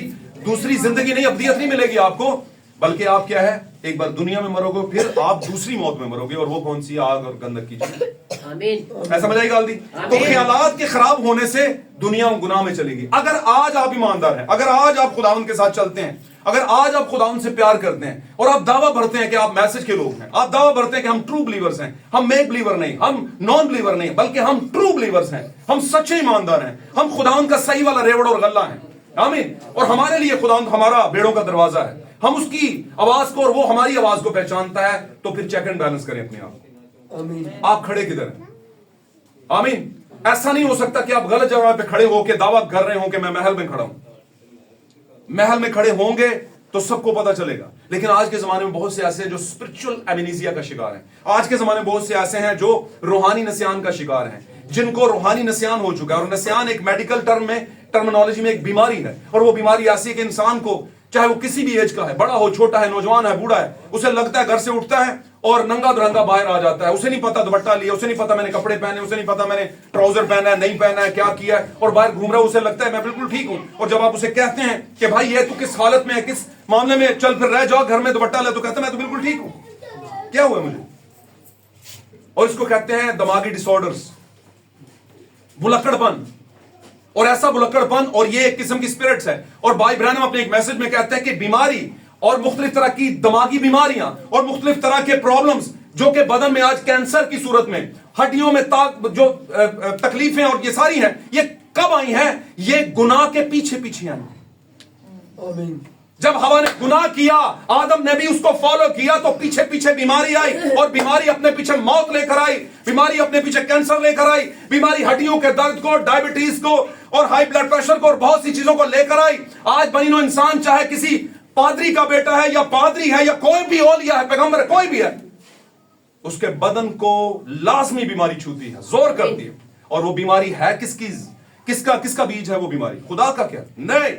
دوسری زندگی نہیں، ابدیت نہیں ملے گی آپ کو، بلکہ آپ کیا ہے، ایک بار دنیا میں مرو گے، پھر آپ دوسری موت میں مرو گے، اور وہ کون سی؟ آگ اور گندک کی چیز۔ ایسا سمجھ آئی گال دی؟ تو خیالات کے خراب ہونے سے دنیا گناہ میں چلے گی۔ اگر آج آپ ایماندار ہیں، اگر آج آپ خداوند کے ساتھ چلتے ہیں، اگر آج آپ خداوند سے پیار کرتے ہیں، اور آپ دعویٰ بھرتے ہیں کہ آپ میسج کے لوگ ہیں، آپ دعویٰ بھرتے ہیں کہ ہم ٹرو بلیورز ہیں، ہم میک بلیور نہیں، ہم نان بلیور نہیں، بلکہ ہم ٹرو بلیورز ہیں، ہم سچے ایماندار ہیں، ہم خداوند کا صحیح والا ریوڑ اور غلہ ہیں۔ آمین۔ اور ہمارے لیے خداوند ہمارا بیڑوں کا دروازہ ہے، ہم اس کی آواز کو اور وہ ہماری آواز کو پہچانتا ہے، تو پھر چیک اینڈ بیلنس کریں اپنے آپ کو۔ آمین۔ آپ کھڑے کدھر ہیں؟ آمین۔ ایسا نہیں ہو سکتا کہ آپ غلط جگہ پہ کھڑے ہو کے دعویٰ کر رہے ہوں کہ میں محل میں کھڑا ہوں۔ محل میں کھڑے ہوں گے تو سب کو پتا چلے گا، لیکن آج کے زمانے میں بہت سے ایسے ہیں جو اسپرچل ایمنیزیا کا شکار ہیں، آج کے زمانے میں بہت سے ایسے ہیں جو روحانی نسیان کا شکار ہیں، جن کو روحانی نسیان ہو چکا ہے، اور نسیان ایک میڈیکل ٹرمنالوجی میں ایک بیماری ہے، اور وہ بیماری ایسی ہے کہ انسان کو चाहे वो किसी भी एज का है, बड़ा हो, छोटा है, नौजवान है, बूढ़ा है, उसे लगता है घर से उठता है और नंगा धरंगा बाहर आ जाता है, उसे नहीं पता दुपट्टा लिया, उसे नहीं पता मैंने कपड़े पहने, उसे नहीं पता मैंने ट्राउजर पहना है, नहीं पहना है, क्या किया है, और बाहर घूम रहा है, उसे लगता है मैं बिल्कुल ठीक हूं। और जब आप उसे कहते हैं कि भाई ये तू किस हालत में है, किस मामले में, चल फिर रह जाओ, घर में दुपट्टा ले, तो कहता है मैं तो बिल्कुल ठीक हूं, क्या हुआ मुझे? और इसको कहते हैं दिमागी डिसऑर्डर्स, भुलक्कड़पन। और ऐसा भुलक्कड़पन और ये एक किस्म की स्पिरिट्स है। और भाई ब्रैनम अपने एक मैसेज में कहते हैं कि बीमारी और मुख्तलिफ तरह की दिमागी बीमारियां और मुख्तलिफ तरह के प्रॉब्लम्स जो कि बदन में आज कैंसर की सूरत में, हड्डियों में जो तकलीफें और ये सारी हैं, ये कब आई हैं? ये गुनाह के पीछे पीछे आई। आमीन। जब हवा ने गुनाह किया, आदम ने भी उसको फॉलो किया, तो पीछे पीछे बीमारी आई, और बीमारी अपने पीछे मौत लेकर आई, बीमारी अपने पीछे कैंसर लेकर आई, बीमारी हड्डियों के दर्द को, डायबिटीज को और हाई ब्लड प्रेशर को और बहुत सी चीजों को लेकर आई। आज बनीनो इंसान चाहे किसी पादरी का बेटा है या पादरी है या कोई भी औलिया है, पैगंबर है, कोई भी है, उसके बदन को लाजमी बीमारी छूती है, जोर करती है। और वो बीमारी है किसका बीज है? वो बीमारी खुदा का क्या? नहीं,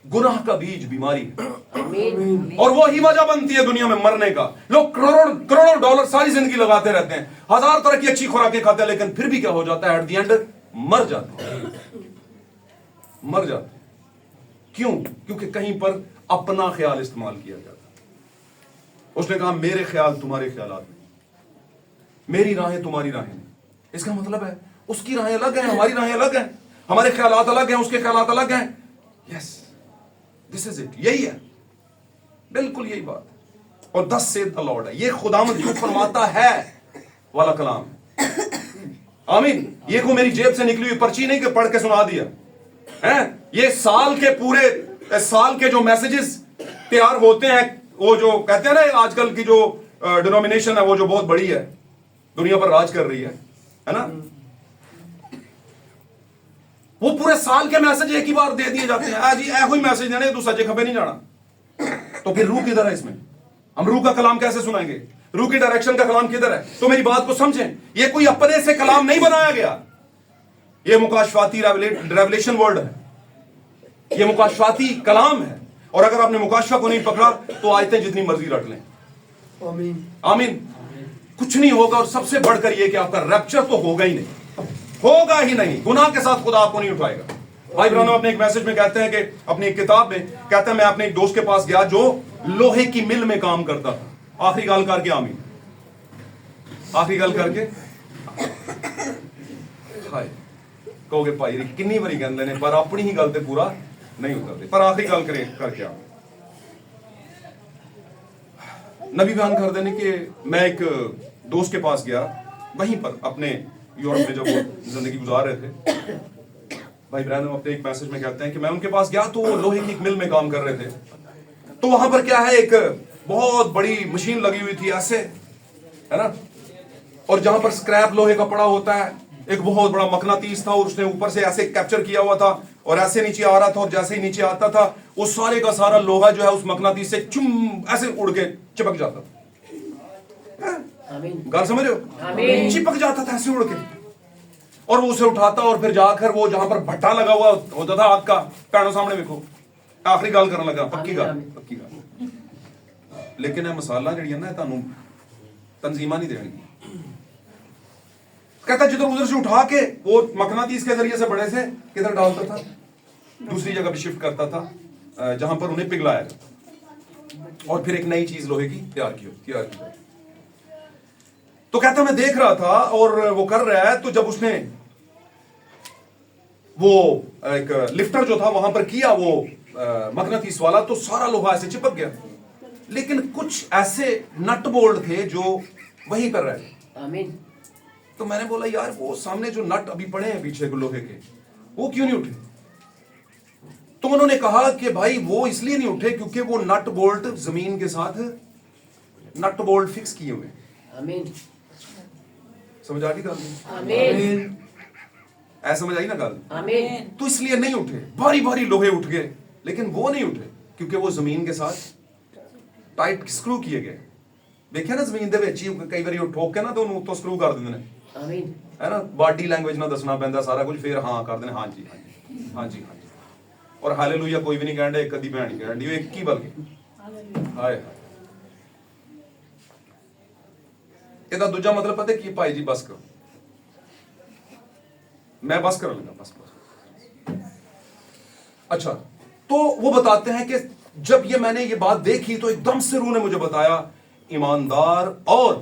गुनाह का बीज बीमारी है। और वो ही वजह बनती है दुनिया में मरने का। लोग करोड़ों डॉलर सारी जिंदगी लगाते रहते हैं, हजार तरह की अच्छी खुराकें खाते हैं, लेकिन फिर भी क्या हो जाता है? एट द एंड मर जाते हैं। मर जाते हैं क्यों? क्योंकि कहीं पर अपना ख्याल इस्तेमाल किया जाता है। उसने कहा मेरे ख्याल तुम्हारे ख्यालात नहीं, मेरी राहें तुम्हारी राहें नहीं। इसका मतलब है उसकी राहें अलग हैं, हमारी राहें अलग हैं, हमारे ख्यालात अलग हैं, उसके ख्यालात अलग हैं। यस, दिस इज इट, यही है, बिल्कुल यही बात है। और दस से द लॉर्ड है, ये खुदावंद जो फरमाता है वाला कलाम है। आमीन। ये को मेरी जेब से निकली हुई पर्ची नहीं कि पढ़ के सुना दिया है। ये साल के पूरे साल के जो मैसेजेस तैयार होते हैं, वो जो कहते हैं ना आजकल की जो डिनोमिनेशन है वो जो बहुत बड़ी है, दुनिया पर राज कर रही है ना, वो पूरे साल के मैसेज एक ही बार दे दिए जाते हैं। आज ऐसा ही मैसेज देने तू सजे खबे नहीं जाना। तो फिर रूह किधर है इसमें? हम रूह का कलाम कैसे सुनाएंगे? रूह की डायरेक्शन का कलाम किधर है? तो मेरी बात को समझें, ये कोई अपने से कलाम नहीं बनाया गया, ये मुकाशफाती रेवलेशन वर्ड है, ये मुकाशफाती कलाम है। और अगर आपने मुकाशफा को नहीं पकड़ा तो आयतें जितनी मर्जी रट लें। आमीन। आमीन। कुछ नहीं होगा। और सबसे बढ़कर यह कि आपका रैप्चर तो होगा ही नहीं, होगा ही नहीं। गुनाह के साथ खुदा आपको नहीं उठाएगा। भाई ब्रैनम अपने एक मैसेज में कहते हैं कि अपनी एक किताब में कहते हैं, मैं अपने एक दोस्त के पास गया जो लोहे की मिल में काम करता था। आखिरी गाल करके आमीन, आखिरी गाल करके हाय कहोगे भाई किन्नी बारी कहते ने पर अपनी ही गल ते पूरा नहीं उतरते, पर आखिरी गाल करके आमीन। नबी बयान कर देने कि मैं एक दोस्त के पास गया, वहीं पर अपने यूरोप में जब वो जिंदगी गुजार रहे थे। भाई ब्रैनम अपने एक मैसेज में कहते हैं कि मैं उनके पास गया तो वो लोहे की एक मिल में काम कर रहे थे। तो वहां पर क्या है, एक बहुत बड़ी मशीन लगी हुई थी ऐसे, है ना, और जहां पर स्क्रैप लोहे का पड़ा होता है, एक बहुत बड़ा मकनातीस था और उसने ऊपर से ऐसे कैप्चर किया हुआ था और ऐसे नीचे आ रहा था, और जैसे ही नीचे आता था वो सारे का सारा लोहा जो है उस मकनातीस से चुम ऐसे उड़ के चिपक जाता था। गाल समझ रहे हो? चिपक जाता था ऐसे उड़ के, और वो उसे उठाता और फिर जाकर वो जहां पर भट्टा लगा हुआ होता था आग का, पैरों सामने देखो, आखिरी गाल करने लगा, पक्की गाल। लेकिन यह मसाला जी ना तुहानू तंजीमा नहीं देंगी। कहता जिधर उधर से उठा के वो मकनातीस के जरिए से बड़े से किधर डालता था, दूसरी जगह पे शिफ्ट करता था जहां पर उन्हें पिघलाया, और फिर एक नई चीज लोहे की तैयार की। तो कहता मैं देख रहा था और वो कर रहा है, तो जब उसने वो एक लिफ्टर जो था वहां पर किया वो मकनातीस वाला, तो सारा लोहा ऐसे चिपक गया। लेकिन कुछ ऐसे नट बोल्ट थे जो वहीं पर रहे। आमीन। तो मैंने बोला यार वो सामने जो नट अभी पड़े हैं पीछे लोहे के, वो क्यों नहीं उठे? तो उन्होंने कहा कि भाई वो इसलिए नहीं उठे क्योंकि वो नट बोल्ट जमीन के साथ नट बोल्ट फिक्स किए हुए। आमीन। समझ आ गई गल? आमीन। ऐसा समझ आई ना गल? आमीन। तो इसलिए नहीं उठे, भारी भारी लोहे उठ गए, लेकिन वो नहीं उठे क्योंकि वो जमीन के साथ टाइट स्क्रू किए गए। देखिए ना जमीन दे विच ही कई बार ठोक के ना तो उन्होंने तो स्क्रू कर देंगे ने, आमीन। है ना, बॉडी लैंग्वेज ना दसना पैंदा सारा कुछ, फिर हाँ कर देने, हाँ जी हाँ जी हाँ जी हाँ जी। ਔਰ ਹਾਲੇਲੂਇਆ ਕੋਈ ਵੀ ਨਹੀਂ ਕਹਿਣ ਡਿਆ, ਇੱਕ ਅੱਧੀ ਭੈਣ ਨਹੀਂ ਕਹਿਣ ਡਈ, ਉਹ ਇੱਕ ਹੀ ਬਲਕਿ ਹਾਏ। ਇਹਦਾ ਦੂਜਾ ਮਤਲਬ ਪਤਾ ਕੀ ਭਾਈ ਜੀ, ਬਸ ਕਰੋ, मैं बस कर लूंगा, बस। अच्छा, तो वो बताते हैं कि जब ये मैंने ये बात देखी तो एकदम से रूह ने मुझे बताया ईमानदार और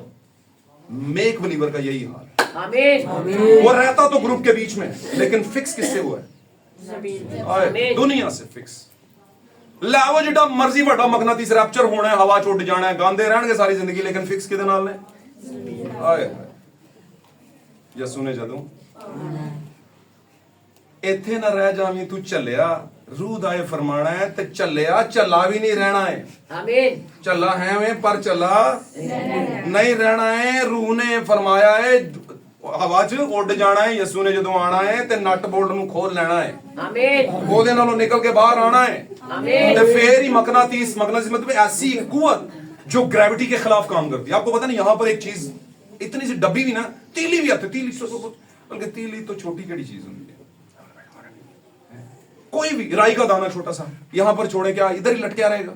मेक बिलीवर का यही हाल है। आमीन। वो रहता तो ग्रुप के बीच में है, लेकिन फिक्स किससे हुआ है? दुनिया से फिक्स। लावो जिड्डा मर्जी वड्डा मगनातीस रैप्चर होना है, हवा च उड़ जाना है, गांदे रहणगे सारी जिंदगी, लेकिन फिक्स किहदे नाल ने? आए यसू ने जदों ਇੱਥੇ ਨਾ ਰਹਿ ਜਾਵੀਂ ਤੂੰ ਝੱਲਿਆ, ਰੂਹ ਦਾ ਇਹ ਫਰਮਾਨਾ ਹੈ, ਤੇ ਝੱਲਿਆ ਝੱਲਾ ਵੀ ਨਹੀਂ ਰਹਿਣਾ ਹੈ। आमीन। ਝੱਲਾ ਹੈ ਵੇਂ ਪਰ ਝੱਲਾ ਨਹੀਂ ਰਹਿਣਾ ਹੈ। ਰੂਹ ਨੇ ਫਰਮਾਇਆ ਹੈ ਹਵਾ 'ਚ ਉੱਡ ਜਾਣਾ ਹੈ, ਯਸੂ ਨੇ ਜਦੋਂ ਆਣਾ ਹੈ ਤੇ ਨਟ ਬੋਲਟ ਨੂੰ ਖੋਲ ਲੈਣਾ ਹੈ, आमीन। ਉਹਦੇ ਨਾਲੋਂ ਨਿਕਲ ਕੇ ਬਾਹਰ ਆਣਾ ਹੈ, आमीन। ਤੇ ਫੇਰ ही मकनातीस मतलब ऐसी कुव्वत जो ग्रेविटी के खिलाफ काम करती है। आपको पता नहीं, यहाँ पर एक चीज इतनी सी डब्बी भी ना, तीली भी आती, तीली बल्कि तीली तो छोटी कड़ी चीज होती है, कोई भी राई का दाना छोटा सा यहां पर छोड़े क्या इधर ही लटके रहेगा,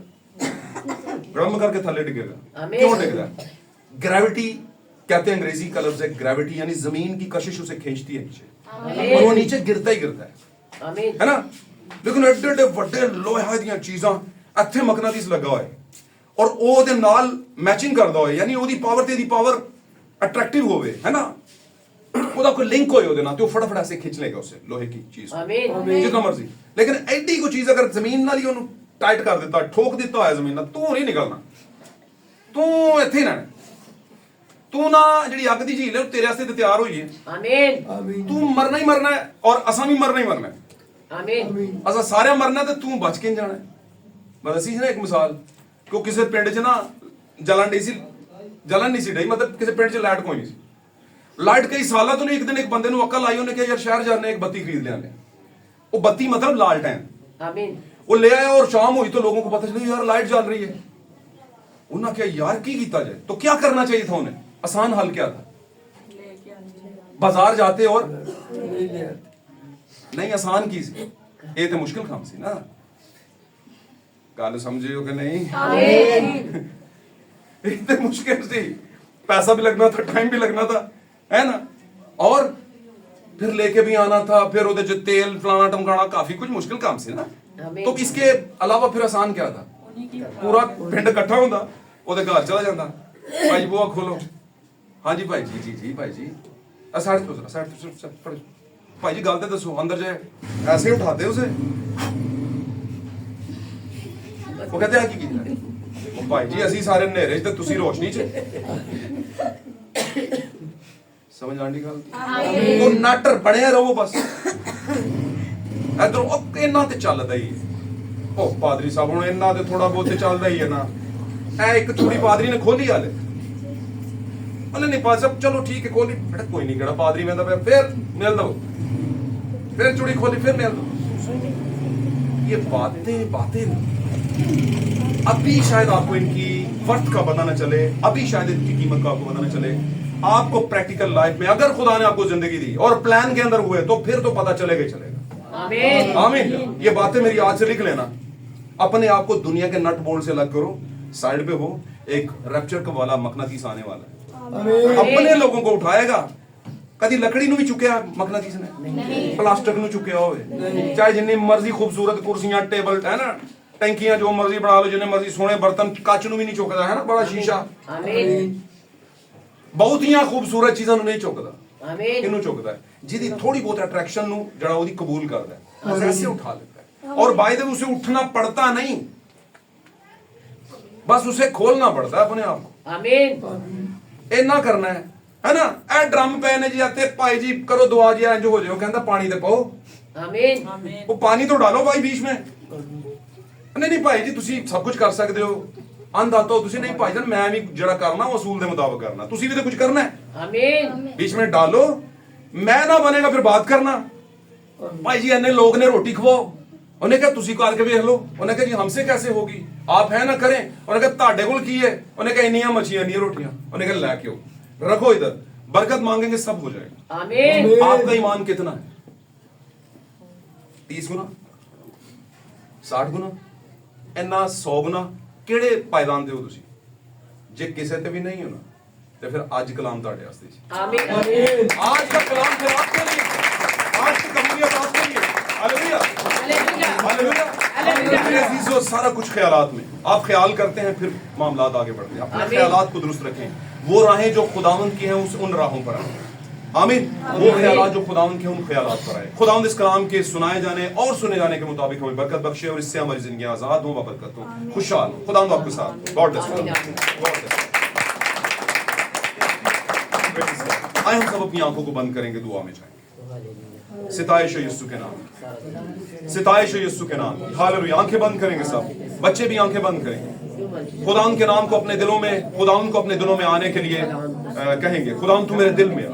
गरम करके थल्ले डिगेगा। क्यों डिगेगा? ग्रेविटी कहते हैं अंग्रेजी का लफ्ज है ग्रेविटी, यानी जमीन की कशिश उसे खींचती है नीचे, और वो नीचे गिरता ही गिरता है, आमीन। है ना? लेकिन एडे एडे ਵੱਡੇ ਲੋਹੇ ਦੀਆਂ ਚੀਜ਼ਾਂ ਇੱਥੇ ਮਕਨਾਤੀਸ ਲੱਗਾ ਹੋਇਆ ਔਰ ਉਹਦੇ ਨਾਲ ਮੈਚਿੰਗ ਕਰਦਾ ਹੋਇਆ, ਯਾਨੀ ਉਹਦੀ ਪਾਵਰ ਤੇ ਇਹਦੀ ਪਾਵਰ ਅਟਰੈਕਟਿਵ ਹੋਵੇ, ਹੈ ਨਾ? ਉਹਦਾ ਕੋਈ ਲਿੰਕ ਹੋਏ ਉਹਦੇ ਨਾਲ ਤੇ ਉਹ ਫਟਾਫਟ ਐਸੇ ਖਿੱਚ ਲੇਗਾ ਉਸੇ ਲੋਹੇ की चीज, आमीन। जितना मर्जी। लेकिन एडी को चीज अगर जमीन नाल ही ਉਹਨੂੰ टाइट कर ਦਿੱਤਾ, ठोक ਦਿੱਤਾ ਹੋਇਆ ਜ਼ਮੀਨ ਨਾਲ, ਤੂੰ ਨਹੀਂ ਨਿਕਲਣਾ, ਤੂੰ ਇੱਥੇ ਹੀ ਰਹਿਣਾ। ਤੂੰ ਨਾ ਜਿਹੜੀ ਅੱਗ ਦੀ ਝੀਲ ਹੈ ਉਹ ਤੇਰੇ ਵਾਸਤੇ ਤੇ ਤਿਆਰ ਹੋਈ ਹੈ, आमीन। आमीन ਤੂੰ ਮਰਨਾ ਹੀ ਮਰਨਾ ਹੈ ਔਰ ਅਸਾਂ ਵੀ ਮਰਨਾ ਹੀ ਮਰਨਾ ਹੈ। आमीन। ਅਸਾਂ ਸਾਰਿਆਂ ਮਰਨਾ ਤੇ ਤੂੰ ਬਚ ਕੇ ਨਹੀਂ ਜਾਣਾ। ਮੈਂ ਦੱਸੀ ਸੀ ਨਾ ਇੱਕ ਮਿਸਾਲ ਕਿ ਉਹ ਕਿਸੇ ਪਿੰਡ 'ਚ ਨਾ ਜਲਨ ਨਹੀਂ ਸੀ ਡਈ, ਮਤਲਬ ਕਿਸੇ ਪਿੰਡ 'ਚ ਲਾਈਟ ਕੋਈ ਨਹੀਂ ਸੀ। लाइट कई साल तो नहीं, एक दिन एक बंदे ਨੂੰ अकल आई, ਉਹਨੇ ਕਿਹਾ ਯਾਰ ਸ਼ਹਿਰ ਜਾਣੇ एक बत्ती खरीद लिया। वो बत्ती मतलब लालटेन, आमीन। वो ले आया और शाम हुई तो लोगों को पता चला यार लाइट जल रही है। उन्होंने कहा यार की कीता जाए, तो क्या करना चाहिए था उन्हें? आसान हल क्या था? बाजार जाते और नहीं, आसान की सी, ये तो मुश्किल काम सी ना। गल समझे हो कि नहीं? आमीन। ये तो मुश्किल सी, पैसा भी लगना था, टाइम भी लगना था, है ना? और फिर लेके भी आना था, फिर ਉਹਦੇ ਚ तेल फलाना टमकाना, काफी कुछ मुश्किल काम ਸੀ ना। तो इसके अलावा फिर आसान क्या था? पूरा ਪਿੰਡ ਇਕੱਠਾ ਹੁੰਦਾ, ਉਹਦੇ ਘਰ ਚਲਾ ਜਾਂਦਾ, ਭਾਈ ਬੂਆ ਖੋਲੋ, ਹਾਂਜੀ ਭਾਈ ਜੀ, ਜੀ ਜੀ ਭਾਈ ਜੀ, साइड तो भाई जी गल तो दसो, अंदर जाए, ऐसे ही उठाते उसे। वो कहते हैं की कीता? भाई जी ਅਸੀਂ ਸਾਰੇ ਹਨੇਰੇ 'ਚ ਤੇ ਤੁਸੀਂ ਰੋਸ਼ਨੀ 'ਚ। ਸਮਝ ਆਂਦੀ ਗੱਲ? ਉਹ ਨਾਟਰ ਬਣਿਆ ਰਹੋ ਬਸ। ਇਧਰੋਂ ਉਹ ਇਹਨਾਂ ਤੇ ਚੱਲਦਾ ਹੀ ਹੈ। ਉਹ ਪਾਦਰੀ ਸਾਹਿਬ ਹੁਣ ਇਹਨਾਂ ਤੇ ਥੋੜਾ ਬਹੁਤ ਚੱਲਦਾ ਹੀ ਹੈ ਨਾ। ਐ ਇੱਕ ਚੂੜੀ ਪਾਦਰੀ ਨੇ ਖੋਲੀ ਹਾਲੇ, ਉਹਨੇ ਨਹੀਂ ਪਾ ਸਭ, ਚਲੋ ਠੀਕ ਹੈ ਖੋਲੀ, ਬੇਟਾ ਕੋਈ ਨਹੀਂ, ਕਿਹੜਾ ਪਾਦਰੀ ਕਹਿੰਦਾ ਪਿਆ, ਫਿਰ ਮਿਲ ਦੋ, फिर चूड़ी खोली, फिर मेल दो। ये बातें अभी शायद आपको इनकी वर्थ का पता न चले, अभी शायद इनकी कीमत का आपको पता न चले। आपको प्रैक्टिकल लाइफ में अगर खुदा ने आपको जिंदगी दी और प्लान के अंदर हुए तो फिर तो पता चलेगा ही चलेगा। आमीन। आमीन। ये बातें मेरी आज से लिख लेना। अपने आप को दुनिया के नट बोल्ट से अलग करो, साइड पे हो, एक रैप्चर का वाला मकनातीस आने वाला है, अपने लोगों को उठाएगा। कदी लकड़ी ਨੂੰ ਵੀ ਚੁੱਕਿਆ ਮਕਨਾਤੀਸ ਨੇ? ਪਲਾਸਟਿਕ ਨੂੰ ਚੁੱਕਿਆ ਹੋਵੇ, ਚਾਹੇ ਜਿੰਨੀ ਮਰਜ਼ੀ ਖੂਬਸੂਰਤ ਕੁਰਸੀਆਂ, ਟੇਬਲ, ਹੈ ਨਾ, ਟੈਂਕੀਆਂ ਜੋ ਮਰਜ਼ੀ ਬਣਾ ਲਓ, ਜਿੰਨੇ ਮਰਜ਼ੀ ਸੋਹਣੇ ਬਰਤਨ, ਕੱਚ ਨੂੰ ਵੀ ਨਹੀਂ ਚੁੱਕਦਾ, ਹੈ ਨਾ, ਬੜਾ ਸ਼ੀਸ਼ਾ। आमीन। ਬਹੁਤੀਆਂ ਖੂਬਸੂਰਤ ਚੀਜ਼ਾਂ ਨੂੰ ਨਹੀਂ ਚੁੱਕਦਾ, आमीन। ਇਹਨੂੰ ਚੁੱਕਦਾ ਹੈ ਜਿਹਦੀ ਥੋੜੀ ਬਹੁਤ ਅਟਰੈਕਸ਼ਨ ਨੂੰ ਜਿਹੜਾ ਉਹਦੀ ਕਬੂਲ ਕਰਦਾ ਹੈ, ਐਸੇ उठा लेता है। और बाय द वे उसे उठना पड़ता नहीं, बस उसे खोलना पड़ता है अपने आप को। आमीन। इन्ना करना है ना। ए ड्रम पे ने जी आते, भाई जी करो दुआ जी, इंज हो जाओ, कहता पानी दे पाओ। आमीन। वो पानी तो डालो भाई बीच में। नहीं भाई जी तुसी सब कुछ कर सकते हो, आंदा तो तुसी नहीं भाई जान, मैं भी जड़ा करना वो असूल दे मुताबिक करना, तुसी भी तो कुछ करना है। आमीन। बीच में डालो, मैं ना बनेगा फिर बात करना। भाई जी इन्ने लोग ने रोटी खवाओ, उन्हें कहा तुसी करके देख लो, उन्हें कहा जी हमसे कैसे होगी, आप है ना करें, उन्हें कहा ताड़े कोल की है, उन्हें कहा इन्नियां मछियां इन्नियां रोटियां, उन्हें कहा लैके आओ, रखो इधर, बरकत मांगेंगे सब हो जाएगा। आमीन। आपका ईमान कितना है? 30 गुना, 60 ਗੁਣਾ ਇੰਨਾ 100 ਗੁਣਾ ਕਿਹੜੇ ਪਾਇਦਾਨ ਤੇ ਹੋ ਤੁਸੀਂ? ਜੇ ਕਿਸੇ ਤੇ ਵੀ ਨਹੀਂ ਹੋਣਾ ਤੇ ਫਿਰ ਅੱਜ ਕਲਾਮ ਤੁਹਾਡੇ ਵਾਸਤੇ ਜੀ। آمین आज का कलाम फिर आपके लिए, आज की कबूलियत आपके लिए। Hallelujah hallelujah hallelujah. मेरे अजीजों, सारा कुछ ख्यालात में आप ख्याल करते हैं, फिर मामलात आगे बढ़ते हैं। अपने आमीन। ख्यालात को दुरुस्त रखें। वो राहें जो खुदावंद की हैं उन राहों पर आए। आमीन। वो ख्यालात जो खुदावंद के हैं उन ख्यालात पर आए। खुदावंद इस कलाम के सुनाए जाने और सुने जाने के मुताबिक हमें बरकत बख्शे और इससे हमारी जिंदगी आजाद हो, बरकत हो, खुशहाल हो। खुदावंद आपके साथ। God bless you. God bless. आए हम सब अपनी आंखों को बंद करेंगे, दुआ में जाएंगे। सिताइश यीशु के नाम, सिताइश यीशु के नाम। हालेलुया। आंखें बंद करेंगे सब, बच्चे भी आंखें बंद करेंगे। खुदावंद के नाम को अपने दिलों में, खुदावंद को अपने दिलों में आने के लिए कहेंगे, खुदावंद तू मेरे दिल में आ,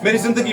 मेरी जिंदगी